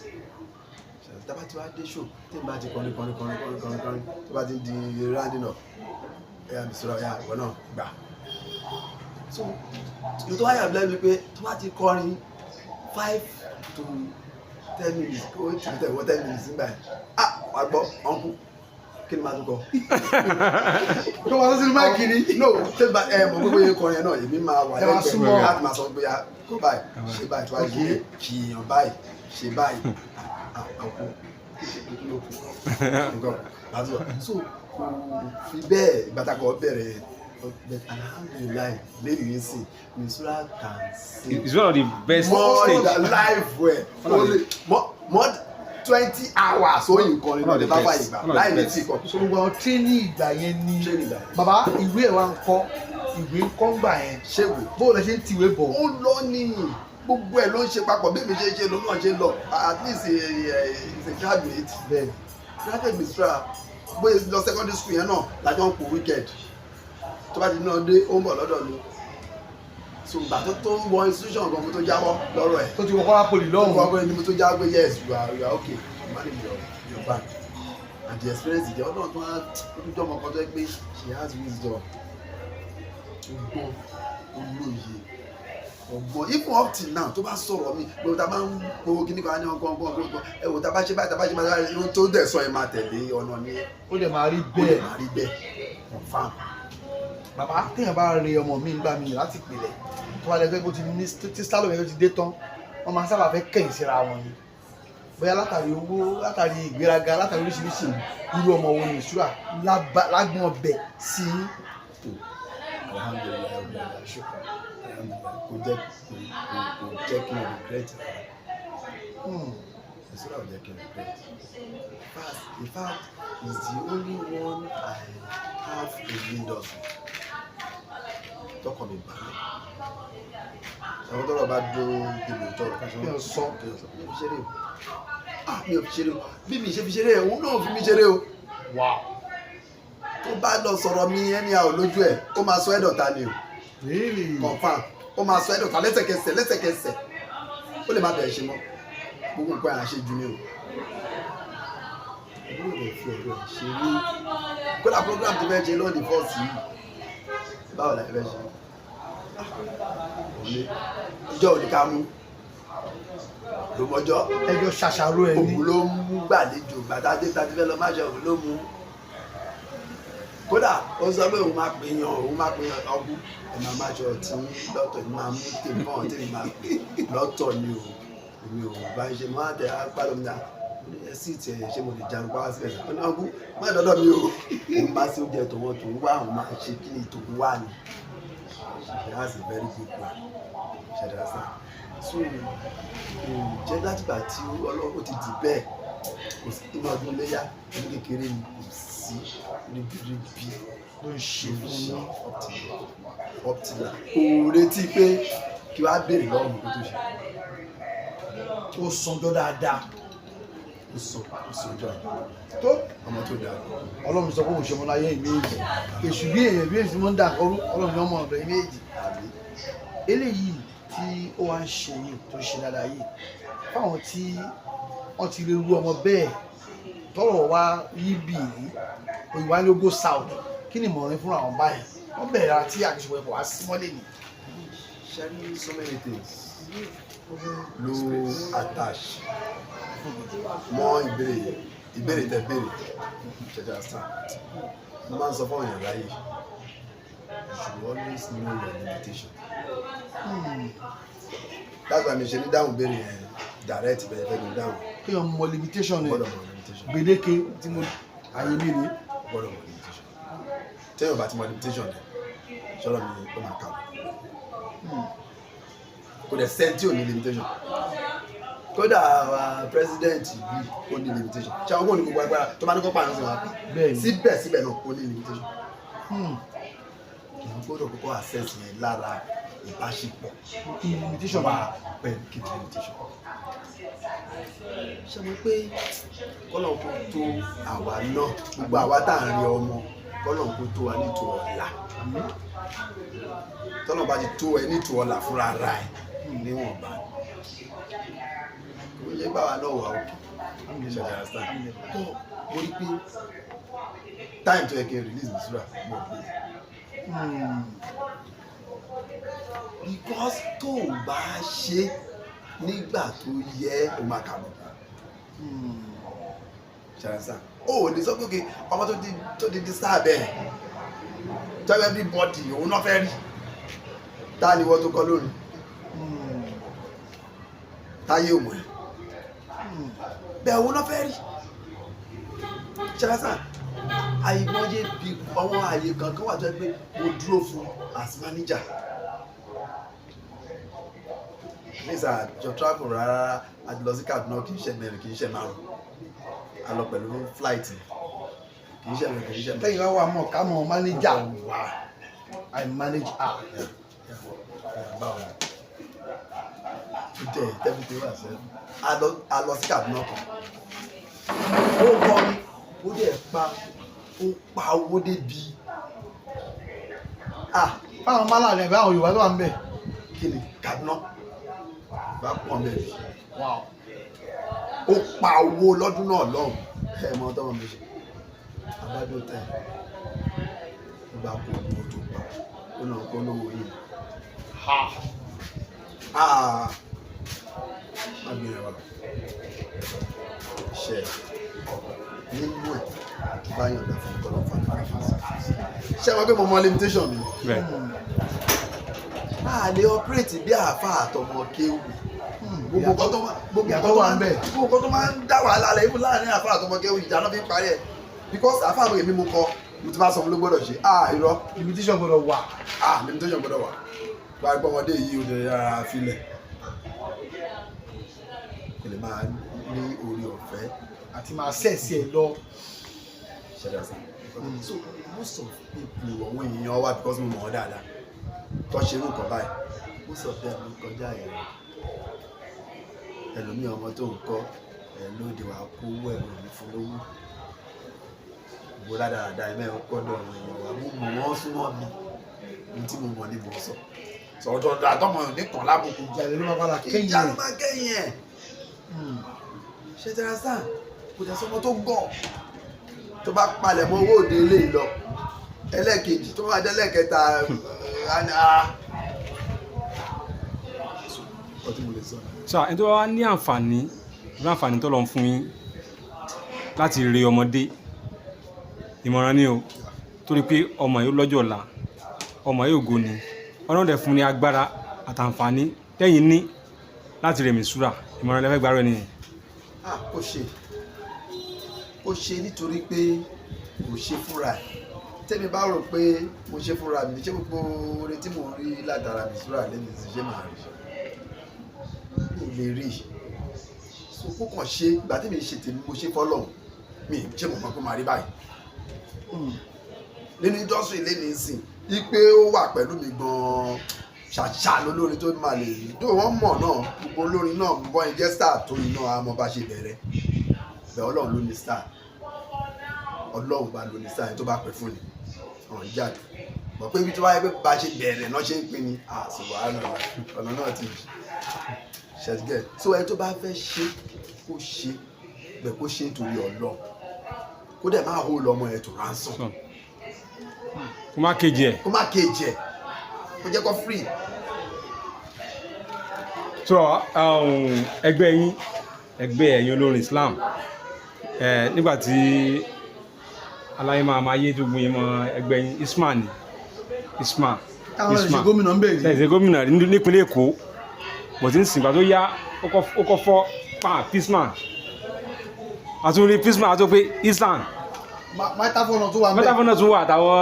S2: tábà tí wàá dé show tí n bá ti kọrin tó bá ti di rounding up ẹ̀yà bìsọ̀rọ̀ ẹ̀yà ìwọ náà gbà. so ìlú tó wáyà bílẹ̀ mi pé tó bá ti kọrin 5 to 10 minutes kó tí mo tẹ̀wọ́ 10 minutes nígbà yẹn wà gbọ́ ọ̀nkú kí ni máa tún kọ.
S3: tó wà lọ́sí ní máìkì ni.
S2: no ṣé bá mọ̀ gbogbo yẹn kọrin náà èmi máa wà lẹ́gbẹ̀ẹ́ láti máa sọ pé kó báyìí ṣe báyìí tó wá yé kìyàn báyìí ṣe báyìí ọ̀nkú nǹkan láti wà. so kò fi bẹ́ẹ̀ ìgbàtàkọ̀ bẹ̀rẹ̀ but alhamdulilayi lẹ́yìn yìí sìn Misura can sing.
S1: It's one of the best
S2: more
S1: stage.
S2: than live well only more 20 hours ó yìí kọrin náà lè bá báyìí gbà láì lè tí kọ.
S3: so gbogbo àwọn tírénì ìgbà yẹn ni bàbá ìwé ẹ̀ wá ń kọ́ ìwé ń kọ́ ń gbà yẹn
S2: ṣéwò
S3: bó lẹ ṣe ń tiwé bọ̀.
S2: ó lọ ní gbogbo ẹ̀ ló ń ṣe papọ̀ bí mi ṣe lọ náà ṣe lọ at least is a graduate.
S3: bẹ́ẹ̀
S2: graduate Misura bóyá lọ secondary school yẹn náà lájọ ń pò weekend tó bá ti náà dé ó ń bọ̀ lọ́dọ̀ mi so ìgbà tó ń wọ institution gan mo tó jáwọ́ lọ́rọ̀ ẹ̀
S3: tó ti wọ kọ́lá poli lọ́hùn.
S2: tó wọ́n ní mo tó jáwọ́ pé yes you are okay you manage your bank and the experience ìjẹ́ ọlọ́run tó wá ojújọ́ ọmọ kan tó yẹ pé she has wisdom ọgbọ́n olóye ọgbọ́n even up till now tó bá sọ̀rọ̀ mi gbogbo ta bá ń gbowó kíní kan ní ọgbọ́n ẹ wò tá bá ṣe báyìí irun tó dẹ̀ sọ ẹ máa tẹ̀lé ọ̀nà ni
S3: ó dẹ̀ máa rí bẹ́ẹ̀
S2: confam.
S3: bàbá téèyàn bá rí ọmọ mi nígbà mi láti pèlè tó bá lẹ́gbẹ́ bó ti ní tí sálọ̀ yẹn ti dé tán wọ́n máa sábà fẹ́ kẹ̀yìn síra wọn ni bóyá látàrí owó látàrí ìgbéraga látàrí oríṣiríṣi irú ọmọ wo ni Misura lágbọ́n ọbẹ̀ sí.
S2: alhamdulilayi kò jẹ́ kí n regret Misura ò jẹ́ kí n regret in fact is the only one I have in industry tọkọ mi balẹ̀ àwọn tọrọ bá dún ìlú tọrọ
S3: kí o sọ
S2: mi ò fi ṣeré o mi ò fi ṣeré o bí mi ṣe fi ṣeré òun náà fi mi ṣeré o tó bá lọ sọ̀rọ̀ mi ẹni a ò lójú ẹ̀ ó máa sọ ẹ̀dọ̀ta ni o confam ó máá sọ ẹ̀dọ̀ta lẹ́sẹ̀kẹsẹ̀ ó lè má bẹ̀rẹ̀ ṣe mọ́ gbogbo nǹkan à ń ṣe jù ní o ìlú rẹ̀ fi ọ̀rọ̀ ẹ̀ ṣe rí kódà program ti fẹ́ ṣe lọ́ọ̀dì fọ́ọ̀sì yìí báwo la fẹ́ ṣe ìjọ òní ká mú ló mọjọ́
S3: ẹjọ́ ṣàṣàrò ẹ̀ ní
S2: òun ló mú gbàlejò gbàtàdé tàbí fẹ́ lọ má ṣe òun ló mú kódà ó sọ pé òun máa pè yan ọgbú ẹ̀ máa má ṣe ọtí lọ́tọ̀ ní máa mú tèmi náà tèmi máa pè lọ́tọ̀ ni o èmi ò bá ń ṣe máa tẹ̀ apálọ̀ mi náà ẹsì tí ẹ ṣe mo lè jarun pa wá síbẹ̀ ṣe ọ̀nà ọgbú má dọ́dọ̀ mi o òun bá sí oúnjẹ tòun tó ń wá òun máa ṣe kí ni tòun wá ni she has a very good plan ṣẹ̀dáṣà so jẹ́ látìgbà tí ọlọ́run ti di bẹ́ẹ̀ kò sí inú ọdún léyà ní kékeré ni kò sí ríbiríbi ló ń ṣe fún mi optila kò retí pé kí wàá béèrè lọ́wọ́ mi kó tó ṣe
S3: ó sanjọ́ dáadáa
S2: ó sọjọ́
S3: tó
S2: ọmọ tó dáa
S3: ọlọ́run sọ pé òun ṣe ọmọ láyé ìméjì èṣù bí èèyàn bí èèyàn tí wọ́n ń dà kọ́rú ọlọ́run ní ọmọ ọ̀dọ̀ ìméjì eléyìí tí ó wá ń ṣe yìí tó ṣe dáadáa yìí fáwọn tí wọ́n ti rí irú ọmọ bẹ́ẹ̀ tọrọ wá yí bì rí òyìnbá ní ogo south kí ni ìmọ̀ràn fún àwọn báyìí wọ́n bẹ̀rẹ̀ àti àkíṣe ẹ̀kọ́ wá sí mọ́lẹ̀ ni.
S2: sharing so many things ló attach mọ́ ìbéèrè tẹ béèrè ṣẹjá start mo máa ń sọ fún ọ̀yàn láyé you should always know your limitation. That's why mi ṣe ní dáhùn béèrè yẹn direct bẹ̀rẹ̀ fẹ́ mi dáhùn.
S3: kéèyàn mọ limitation ẹ̀
S2: Gbọ́dọ̀ mọ limitation.
S3: gbèdéke tí mo àyè mi rèé.
S2: Gbọ́dọ̀ mọ limitation. Téèyàn bá ti mọ limitation rẹ̀ sọ̀rọ̀ mi ó máa kà kò dẹ̀ sẹ́ni tí ò ní limitation. Kódà president yìí ó ní limitation. Ṣé àwọn kò ní gbogbo agbára tó bá ní kó pààyàn sí wa?
S3: Bẹ́ẹ̀ni.
S2: Síbẹ̀síbẹ̀ náà ó ní limitation. Èèyàn gbọ́dọ̀ kọ́kọ́ access yẹn lára ìbáṣepọ̀
S3: limitation
S2: wà pẹ̀lú kí ni limitation. Ṣé mo pé kọ́lọ̀ kó tó àwa náà gbogbo àwa tá à ń rí ọmọ kọ́lọ̀ kó tó wa nítò ọ̀la. Tọ́lọ̀ bá ti tó ẹ nítò ọ̀la fúnra ra ẹ̀ níwọ̀nba. Kò yẹ báwa náà wà òkè. Ṣé ẹ understand? Tó mo rí pé time tó yẹ kí n release mi síra mo gbé. Because tó o bá ṣe nígbà tó yẹ o máa kà mọ́. Ṣé ẹ understand? O ò ní sọ pé ọmọ tó di star bẹ́ẹ̀ tell everybody òun náà fẹ́ rí ta ni wọ́n tó kọ́ lónìí táyé òmò ẹ̀ bẹ́ẹ̀ òun náà fẹ́ rí ṣáṣá àìmọye bí àwọn àyè kankan wà tó ẹ pé mo dúró fún as manager nígbà àjọ travel rárá àti lọ sí Kaduna kì í ṣe mẹ́rin kì í ṣe márùn a lọ pẹ̀lú flight kì í ṣe mẹ́rin kì í ṣe mẹ́rin.
S3: tẹ́yìn wá wà mọ̀ ká mọ̀ manager I manage her.
S2: Báwo ni? Ó jẹ́ ìtẹ́bùtẹ́ wà sẹ́yìn. A lọ sí Kaduna kan. Ó kọ́ ni, ó dẹ̀ pa owó débi.
S3: báwọn mọ́lá rẹ̀ báwọn Yorùbá tó wà ń bẹ̀.
S2: Kí ni Kaduna? Bá pọ̀ mẹ́rin. Ó pa owó lọ́dún náà lọ́hùn. Ẹ mọ tọ́wọ́ mi ṣe. Abájọ́ tẹ̀. Ó bá kó owó tó pa. Ó náà kó lówó yìí. Agbèrè ṣe nínú ẹ̀ báyọ̀ dà fún ọ̀tọ̀ lọ́fà ṣe wọ́n pé mo mọ limitation mi a lè operate bí àáfà àtọmọ kéwù gbogbo nǹkan tó máa ń dá wàhálà rẹ̀ ibùdó láàrin àáfà àtọmọ kéwù ìjà náà fi ń parí ẹ̀ because àáfà àwọn èmi mo kọ mo ti bá sọ fún ló gbọ́dọ̀ ṣe irọ́
S3: limitation gbọ́dọ̀ wà.
S2: limitation gbọ́dọ̀ wà wá gbọ́ ọmọdé yìí ó lè rárá filẹ̀ kò lè máa ní orí ọ̀fẹ́
S3: àti máa sẹ́ẹ̀sì ẹ̀ lọ.
S2: ṣẹlẹ̀ sí so most of people àwọn èèyàn wà because mo mọ̀ ọ́ dáadáa tó ṣe irú nǹkan báyìí most of them kọjá ẹ̀rọ ẹlòmíì ọmọ tó ń kọ́ ẹ̀ lóde wà kó owó ẹ̀rọ ní fún lówó gbogbo dáadáa ẹ̀mẹ́ ọkọ̀ lọ́rùn èèyàn wà mo mọ̀ wọ́n súnmọ́ mi ní tí mo mọ̀ ní mo sọ sọ̀tọ̀ àtọ́mọ̀ nìkan lábùkù
S3: ìjà ló máa padà kẹ́yìn
S2: ìjà ló máa kẹ́yìn ẹ̀ ṣe tẹ́ra sáà kò tẹ́ sọmọ tó gọ̀ tó bá palẹ̀ mọ́ owó òde ilé lọ ẹlẹ́ẹ̀kejì tó máa dẹ́lẹ́kẹta ọtí mo lè sọ.
S1: sọ ẹni tó wá ní àǹfààní tó lọ fún yín láti rí ọmọdé ìmọ̀ràn ni o torí pé ọmọ yóò lọ́jọ́ ọ̀la ọmọ yóò ògo ni ọlọ́run dẹ̀ fún ní agbára àtàǹfààní tẹ́yìn ní láti rèmí súrà ìmọ̀ràn lẹ́fẹ̀ẹ́ gbárò ẹni yẹn.
S2: ó ṣe nítorí pé kò ṣe fúnra ẹ̀ tẹ́mi bá rò pé mo ṣe fúnra mi ṣé gbogbo oore tí mo rí látara mi súrà lẹ́nu ti ṣe máa rí mi lè rí so kó kàn ṣe ìgbà tí mi ṣe tèmi mo ṣe fọ́lọ́hun mi ṣe mọ̀ pé máa rí báyìí nínú industry lẹ́nu ìsìn ipe ó wà pẹ̀lú mi gan-an ṣàṣà lólórin tó máa lè rí tó wọ́n mọ̀ náà gbogbo olórin náà bọ́ ẹ jẹ́ star tó iná àmọ́ bá ṣe bẹ̀rẹ̀ bẹ́ẹ̀ ọlọ́run ló ní star ọlọ́run bá ló ní star yẹn tó bá pẹ́ fún ni ọ̀hún jáde bọ̀ pé ibi tó wáyé pé bá ṣe bẹ̀rẹ̀ náà ṣe ń pín ni àṣìwà ọ̀nà náà ti ṣẹ̀tìgẹ̀ so ẹni tó bá fẹ́ ṣe kó ṣe bẹ́ẹ̀ kó ṣe nítorí ọlọ́run kó dẹ̀ máa hó lọ́mọ ẹ̀ tó ransom
S1: kó má kejì ẹ̀
S2: kó jẹ́ kó free.
S1: so ẹgbẹ́ yín ẹgbẹ́ ẹ̀yin olórin Islam nígbàtí aláyé máa yé tó gbé yín mọ́ ẹgbẹ́ yín Isma
S3: táwọn ẹ̀ṣẹ̀ gómìnà ń bẹ̀rẹ̀
S1: ẹ̀ṣẹ̀ gómìnà nípínlẹ̀ Èkó bọ̀ tí ń sìnkà tó yá ó kọ́ fọ́ pisman àtúnrí pisman àti pé islam
S3: mẹ́tàfọ́nà tó wà ń bẹ̀.
S1: mẹ́tàfọ́nà tún wà àtàwọn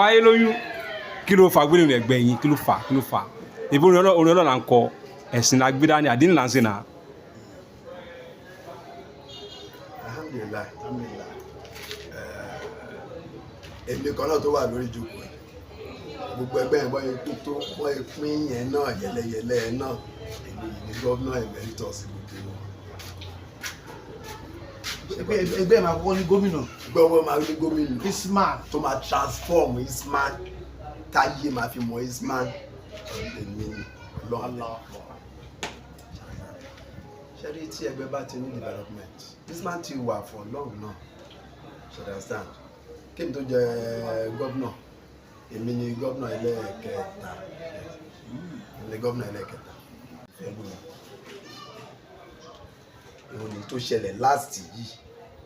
S1: ayélóyún kí ló fa gbélé rẹ̀ gbẹ̀yìn kí ló fà ìbí orin ọlọ́run ń kọ ẹ̀sìn la gbé dání àdínì là ń sìn náà.
S2: alhamdulillah èmi kan náà tó wà lórí ìjókòó yìí gbogbo ẹgbẹ́ yẹn bọ́yẹ tó wọ́n pín yẹn náà yẹlẹyẹlẹ yẹn náà èmi yìí ní gómìnà emeritus gbogbo wọn.
S3: ẹgbẹ́ máa kọ́kọ́ ní gómìnà.
S2: gbọ́wọ́ máa ní gómìnà
S3: Isman
S2: tó máa transform Isman táyé máa fi mọ Isman èmi lọ́wọ́. ṣẹ́rí tí ẹgbẹ́ bá ti ní development Isman ti wà for long náà ṣe understand kí ni tó jẹ gómìnà èmi ni gómìnà ẹlẹ́ẹ̀kẹta èmi ni gómìnà ẹlẹ́ẹ̀kẹta ìròyìn tó ṣẹlẹ̀ last yìí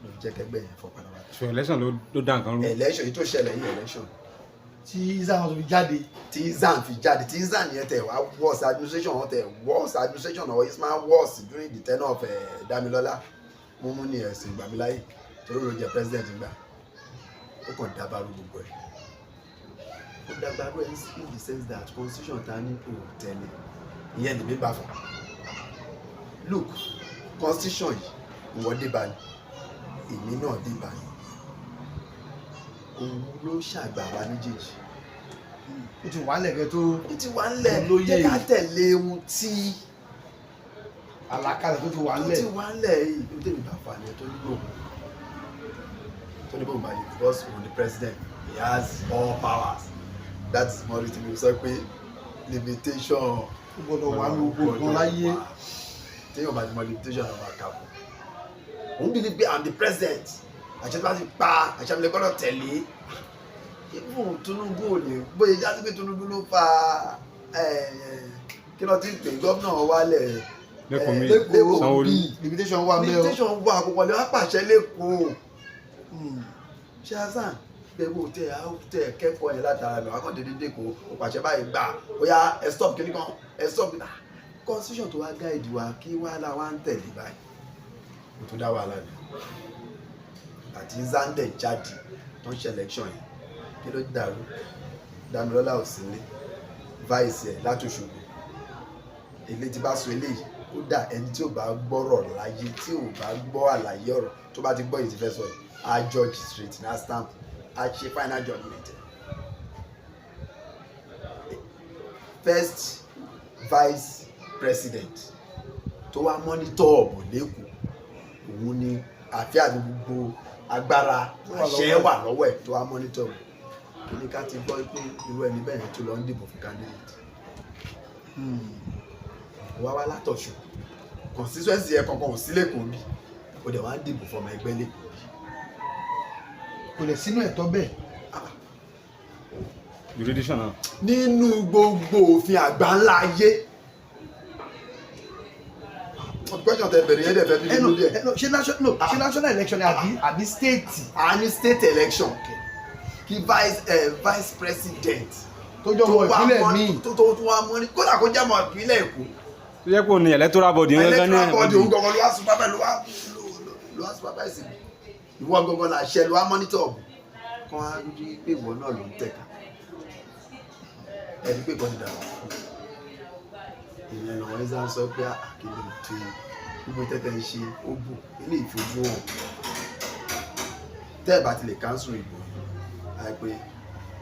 S2: ló jẹ́ kẹgbẹ́ yẹn fọ́ padà wá.
S1: so election ló dá nǹkan rú.
S2: election yìí tó ṣẹlẹ̀ yìí election.
S3: tí Izan tó fi jáde.
S2: tí Izan fi jáde tí Izan yẹn tẹ̀ wá worse administration wọn tẹ̀ worse administration of Isman worse during the tenure of Damilola múmú ní ẹ̀sìn ìgbàmíláyè torí ló jẹ́ president gbà ó kàn dábàrú gbogbo ẹ̀ ó dábàrú ẹ̀ in the sense that constitution ta ní kò tẹ̀lé ìyẹn lè mí bá fún look constitution yìí ìwọ dé bá ní èmi náà dé bá ní òun ló ṣàgbà wa méjèèjì
S3: ó ti wà lẹ̀kẹ́ tó
S2: ó ti wà ńlẹ̀ jẹ́ ká tẹ̀lé ohun tí
S3: àlàkalẹ̀ tó ti wà ńlẹ̀
S2: ó ti wà ńlẹ̀ yìí ó tẹ̀lé bá fà ní ẹ̀ tó ní bò báyìí because òun ni president he has all powers that is more reason we sọ pé limitation
S3: ó gbọ́dọ̀ wà ní gbogbo láyé
S2: téèyàn bá ti mọ limitation náà máa kà fún òun bí ní pé I'm the president àṣẹ tó bá ti pa àṣẹ àmì lẹ́gbọ́dọ̀ tẹ̀lé ibùn Tinubu ò lè bóyá jáde pé Tinubu ló fa kí ló ti ń pè gómìnà wálẹ̀
S1: lẹ́kọ̀ọ́ Sanwó-Olú
S3: limitation wà mẹ́ o
S2: limitation wà àkókò lè wá pàṣẹ lẹ́kọ̀ọ́ ṣe Hasan gbẹ̀gbẹ̀ tẹ kẹ́kọ̀ọ́ yẹn látara lọ akọ́ dédé kó o pàṣẹ báyìí gbà bóyá ẹ stop kíní kan ẹ stop constitution tó wá gáìdì wa kí wàhálà wa ń tẹ̀lé báyìí kò tó dá wàhálà ni àti Zande jáde tó ń ṣe election yìí kí ló dàrú Damilola ò sí ní vice ẹ̀ látòṣogbo ilé tí bá sọ eléyìí ó dà ẹni tí ò bá gbọ́rọ̀ láyé tí ò bá gbọ́ àlàyé ọ̀rọ̀ tó bá ti gbọ́ yìí ti fẹ́ sọ yìí á judge straight na stamp á ṣe final judgment first vice president tó wá monitor ọ̀bọ̀ lẹ́kọ̀ọ́ òun ni àfi àti gbogbo agbára àṣẹ wà lọ́wọ́ ẹ̀ tó wá monitor kí ni ká ti gbọ́ pé irú ẹni bẹ́ẹ̀ tó lọ ń dìbò fún candidate wá wá látọ̀ṣù constituency ẹ̀ kankan ò sí lẹ́kọ̀ọ́ bí ó dẹ̀ wá ń dìbò fọmọ ẹgbẹ́ lẹ́kọ̀ọ́ bí
S3: kò lè sínú ẹ̀tọ́ bẹ́ẹ̀.
S1: jurisdiction náà.
S2: nínú gbogbo òfin àgbà ńlá ayé question tẹ bẹ̀rẹ̀ yẹn dẹ̀ fẹ́ bí nínú díẹ̀.
S3: ṣé national election ni àbí state.
S2: a ní state election kí vice president
S3: tó jọ mọ ìpínlẹ̀ míì
S2: tó wá mọ́ ní kódà kó jẹ́ mọ́ ìpínlẹ̀ Èkó.
S1: tó yẹ kó ní electoral body yẹn gán ní
S2: body òun gangan ló wá supervise ló wá supervise ìwọ gangan la ṣe ló wá monitor kan á rí pé ìwọ náà ló ń tẹ̀ka ẹni pé kọ́ ti dàgbà ìyẹn lọ́wọ́ ẹ̀ sá sọ pé àkìlẹ̀ ètò gbogbo tẹ́tẹ́ ń ṣe ó bù ilé ìfojú hàn tẹ́ ẹ̀ bá ti lè cancel ìbò àìpé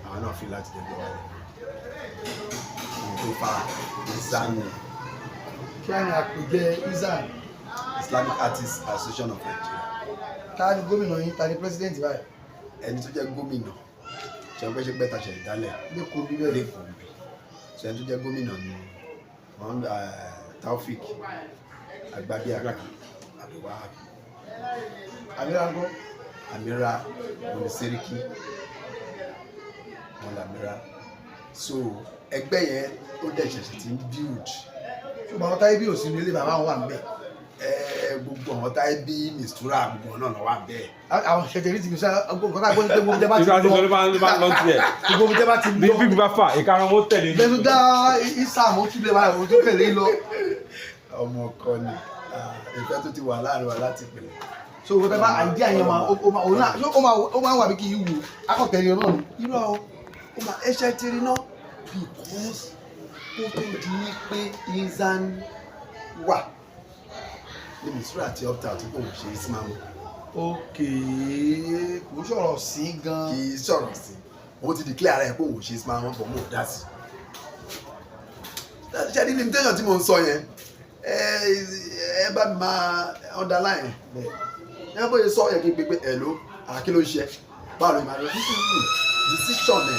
S2: àwọn náà fi láti dẹ̀gbọ́ wálé tó fa ìsáyẹn.
S3: kí á ní àpèjẹ Izan.
S2: Islamic Artists Association of Nigeria.
S3: ta ni gómìnà yín ta ni president báyìí.
S2: ẹni tó jẹ́ gómìnà ṣe ń pẹ́ ṣe gbẹ́ta ṣe ìdálẹ̀
S3: lẹ́kọ̀ọ́ bíbẹ̀
S2: lẹ́kọ̀ọ́ bí ṣe ẹni tó jẹ́ gómìnà ni wọ́n Taofik Agbabiaka àbíwá
S3: àmìránkọ́
S2: Amira Moniseriki wọn làmìrà so ẹgbẹ́ yẹn ó dẹ̀ ṣẹ̀ṣẹ̀ ti ń build.
S3: ṣùgbọ́n àwọn táyé bí òsínú ilé bàbá wọn wà ń bẹ̀.
S2: gbogbo àwọn táyé bí mistura gbogbo náà lọ́wọ́ bẹ́ẹ̀.
S3: àwọn ṣẹ̀ṣẹ̀ rí ti fi sá gbogbo nǹkan tá a gbọ́ ní pé gbogbo tẹ́ bá ti
S1: ìgbà tí
S3: lọ
S1: ló bá lọ tiẹ̀
S3: gbogbo tẹ́ bá ti
S1: bí
S3: lọ
S1: bíbí bá fà ìkarùn ún ó tẹ̀lé ní.
S3: bẹ́ẹ̀ dá isam ó tún lè wá ìwọ̀n tó tẹ̀lé lọ.
S2: ọmọ kan ni ìfẹ́ tó ti wà láàrin wa láti pèlè.
S3: so wọ́n tẹ́ bá àìdí àyẹ̀wò ó máa wà bí kì í wù akọ̀kẹ́rin náà ni.
S2: irọ́ o ó máa ẹṣẹ́ tiri náà because ó tó di pé izan wà ní mistura àti opta tó kò ṣe é sí máa mú.
S3: ókè kò sọ̀rọ̀ sí gan.
S2: kì í sọ̀rọ̀ sí òun ti declare ara ẹ̀ pé òun ṣe é sí máa mú bọ̀ mọ́ ò dá sí. ṣe ní limitation tí mo ń sọ yẹn ẹ bá mi máa underline ẹ bóyá sọ yẹ kí n pé ẹ ló àkí ló ń ṣe báwo ni màá lọ decision ẹ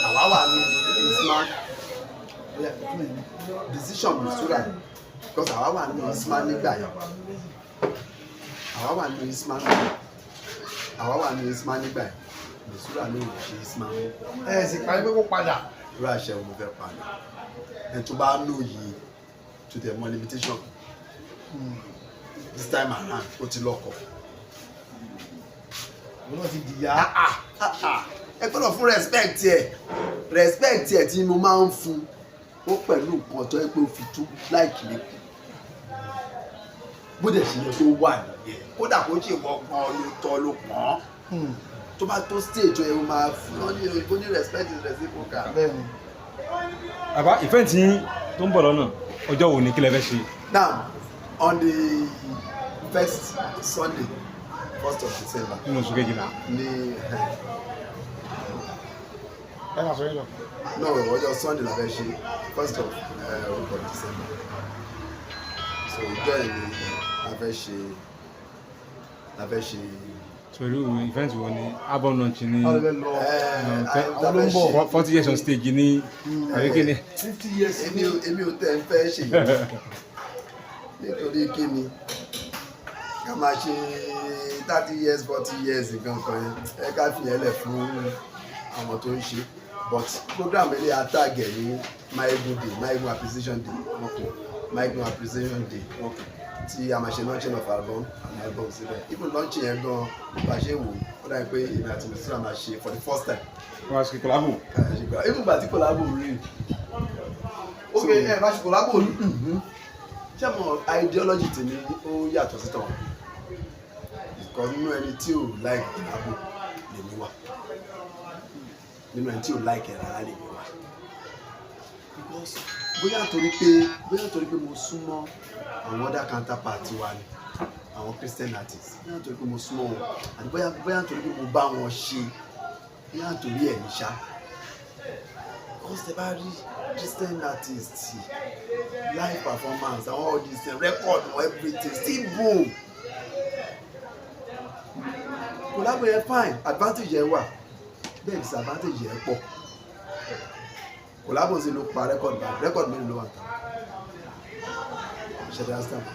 S2: àwa wà ní isman decision mistura because àwa wà ní isman nígbà yẹn àwa wà ní isman nígbà yẹn mistura ló ń ṣe isman.
S3: ẹ sì parí pé kó padà.
S2: irú àṣẹ wo mo fẹ́ padà ẹni tó bá lóye to the more limitation this time around ó ti lọ́kọ.
S3: òun náà ti dìyà.
S2: ẹ gbọ́dọ̀ fún respect ẹ̀ tí mo máa ń fún ó pẹ̀lú nǹkan tó yẹ pé ó fi tú láìkì mi kù bó dẹ̀ ṣe yẹ kó wà nìyẹn kódà kó ṣe wọ́gbọ́n ló tọ́ ló pọ́n tó bá tó stage ẹ̀ ó máa fún ọ́ ní ó ní respect is reciprocal.
S3: bẹ́ẹ̀ni.
S1: àbá ìfẹ́ tí tó ń bọ̀ lọ́nà ọjọ́ wo ni kí lẹ fẹ́ ṣe.
S2: now on the first Sunday 1st of December
S1: nínú oṣù kejìlá.
S2: ní
S3: ẹ máa sọ yín lọ.
S2: no ọjọ́ Sunday la fẹ́ ṣe 1st of December so ìjọ yẹn ni la fẹ́ ṣe.
S1: pẹ̀lú event wo ni album launch ni
S3: àwọn lè lọ
S2: àwọn ló ń bọ̀
S1: 40 years on stage ní àríkíní.
S3: 50 years.
S2: èmi ò tẹ́ ń fẹ́ ṣe yìí nítorí kíni ká máa ṣe 30 years 40 years nǹkan kan yẹn ẹ ká fi yẹn lẹ̀ fún àwọn tó ń ṣe but program ilé atag ẹ̀ ní Maigun appreciation day Maigun appreciation day tí a máa ṣe launching of album and album síbẹ̀ even launching yẹn gan bá ṣe wò ó dàbí pé èmi àti mr máa ṣe for the first time.
S1: wọ́n á ṣe collabo.
S2: even gbà tí collabo rí.
S3: ok ẹ bá ṣe collabo rí.
S2: ṣé mo ideology tèmi ó yàtọ̀ sí tọ̀hún because nínú ẹni tí ò like collabo lèmi wà nínú ẹni tí ò like ẹ̀ rárá lèmi wà because bóyá nítorí pé mo súnmọ́ àwọn other counterpart wa ni àwọn Christian artists bóyá nítorí pé mo súnmọ́ wọn àti bóyá nítorí pé mo bá wọn ṣe bóyá nítorí ẹ̀ ní ṣá because tẹ bá rí Christian artists live performance àwọn all this record or everything still boom collabo yẹn fine advantage yẹn wà bẹ́ẹ̀ disadvantage yẹn pọ̀ collabo ṣe ló pa record mélòó ló wà tán ṣẹ̀dá stamp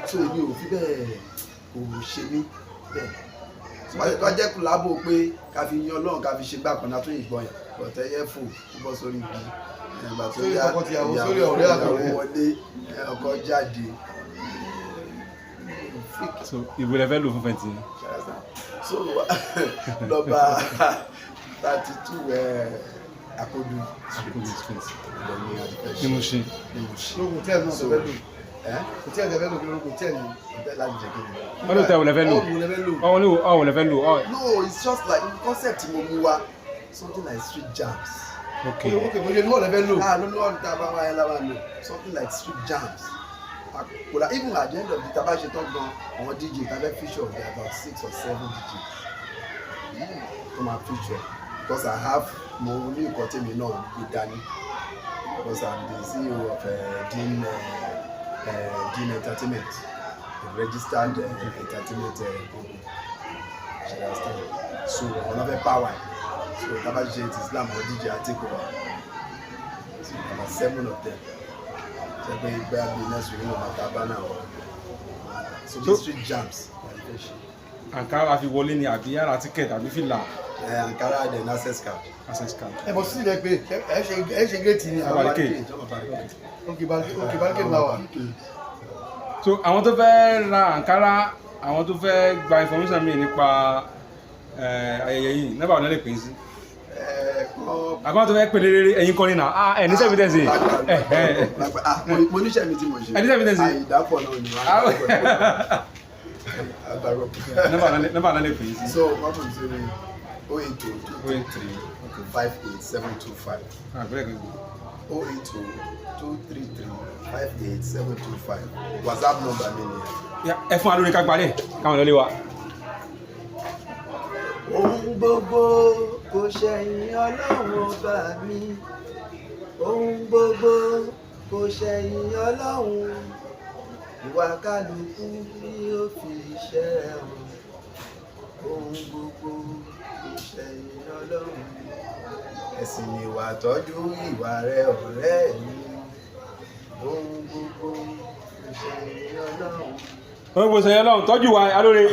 S2: so èmi ò fi bẹ́ẹ̀ kò ṣe mí bẹ́ẹ̀ tó jẹ́ collabo pé ká fi yan Ọlọ́run ká fi ṣe gbà kan náà tó yìnbọn yẹn bọ̀tẹ́ yẹ fò bọ́ sórí ibi ìgbà tó yá ìyàwó wọlé ọkọ jáde.
S1: so ìbò lẹ fẹ́ lò fún fẹ́ǹtì.
S2: so nọ́mbà 32 Akodu street
S1: ní mo ṣe.
S3: lóògùn tí ẹ náà tẹ fẹ́ lò. kò tí ẹ tẹ fẹ́ lò kí lóògùn tí ẹ ní.
S2: láti jẹ kí ni.
S1: wọ́n ló tẹ ọ̀wọ̀ lẹ fẹ́ lò. ọ̀wọ̀ lẹ fẹ́ lò.
S2: no it's just like concept mo mú wa something like street jams.
S1: okay
S3: mo ṣe ní ọ̀lẹ́ fẹ́ lò.
S2: lórí ọ̀rọ̀ tá a bá wáyé lára lò something like street jams. Kola even at the end of the taba ṣe tán gan àwọn DJ tàbí feature there about 6 or 7 DJ to my feature because I have mo ní nǹkan tèmi náà gbé dání because I'm the CEO of Dean Entertainment a registered entertainment company so ọ̀nà fẹ́ power so taba ṣe ti Islam àwọn DJ I take over so about 7 of them. Ṣẹ́gbẹ́ ìgbẹ́ àbí next week nínú Matabana wa so the street jams.
S1: àǹkárá fi wọlé ni àbí yàrá tíkẹ̀tì àbí fìlà.
S2: Ankara then access card.
S1: access card.
S3: ẹ bọ̀ sí ilẹ̀ pé ẹ ṣe géètì ni àwọn
S1: Barricade.
S3: òkè barricade máa wà.
S1: So àwọn tó fẹ́ ra Ankara, àwọn tó fẹ́ gba information mi nípa ayẹyẹ yìí nọ́mbà ọ̀nà lè pè é sí. Àbá tó fẹ́ pè lérè ẹ̀yin kọrin náà ẹ̀ ní sẹ́mi tẹ̀sí.
S2: Mo níṣẹ́ mi tí mo ṣe.
S1: Ẹ̀ ní sẹ́mi tẹ̀sí.
S2: Àìdápọ̀ náà ni wọ́n
S1: Nọ́mbà ọ̀nà lè pè é sí.
S2: So wọ́n mọ̀ sí 082 58725.
S1: Àbẹ̀rẹ̀ kan.
S2: 082 233 58725. WhatsApp number mi nìyẹn.
S1: Ẹ fún wa lórí ká gbalẹ̀ káwọn lọ lé wa.
S2: Ohun gbogbo kò ṣẹ̀yìn Ọlọ́run ọba mi. Ohun gbogbo kò ṣẹ̀yìn Ọlọ́run. Ìwà kálukú ni ó fi iṣẹ́ rẹ̀ hàn. Ohun gbogbo kò ṣẹ̀yìn Ọlọ́run. Ẹ̀sìn ìwà tọ́jú ìwà rẹ ọ̀rẹ́ mi. Ohun gbogbo kò ṣẹ̀yìn Ọlọ́run.
S1: Ohun gbogbo ṣẹ̀yìn Ọlọ́run tọ́jú wa alóore.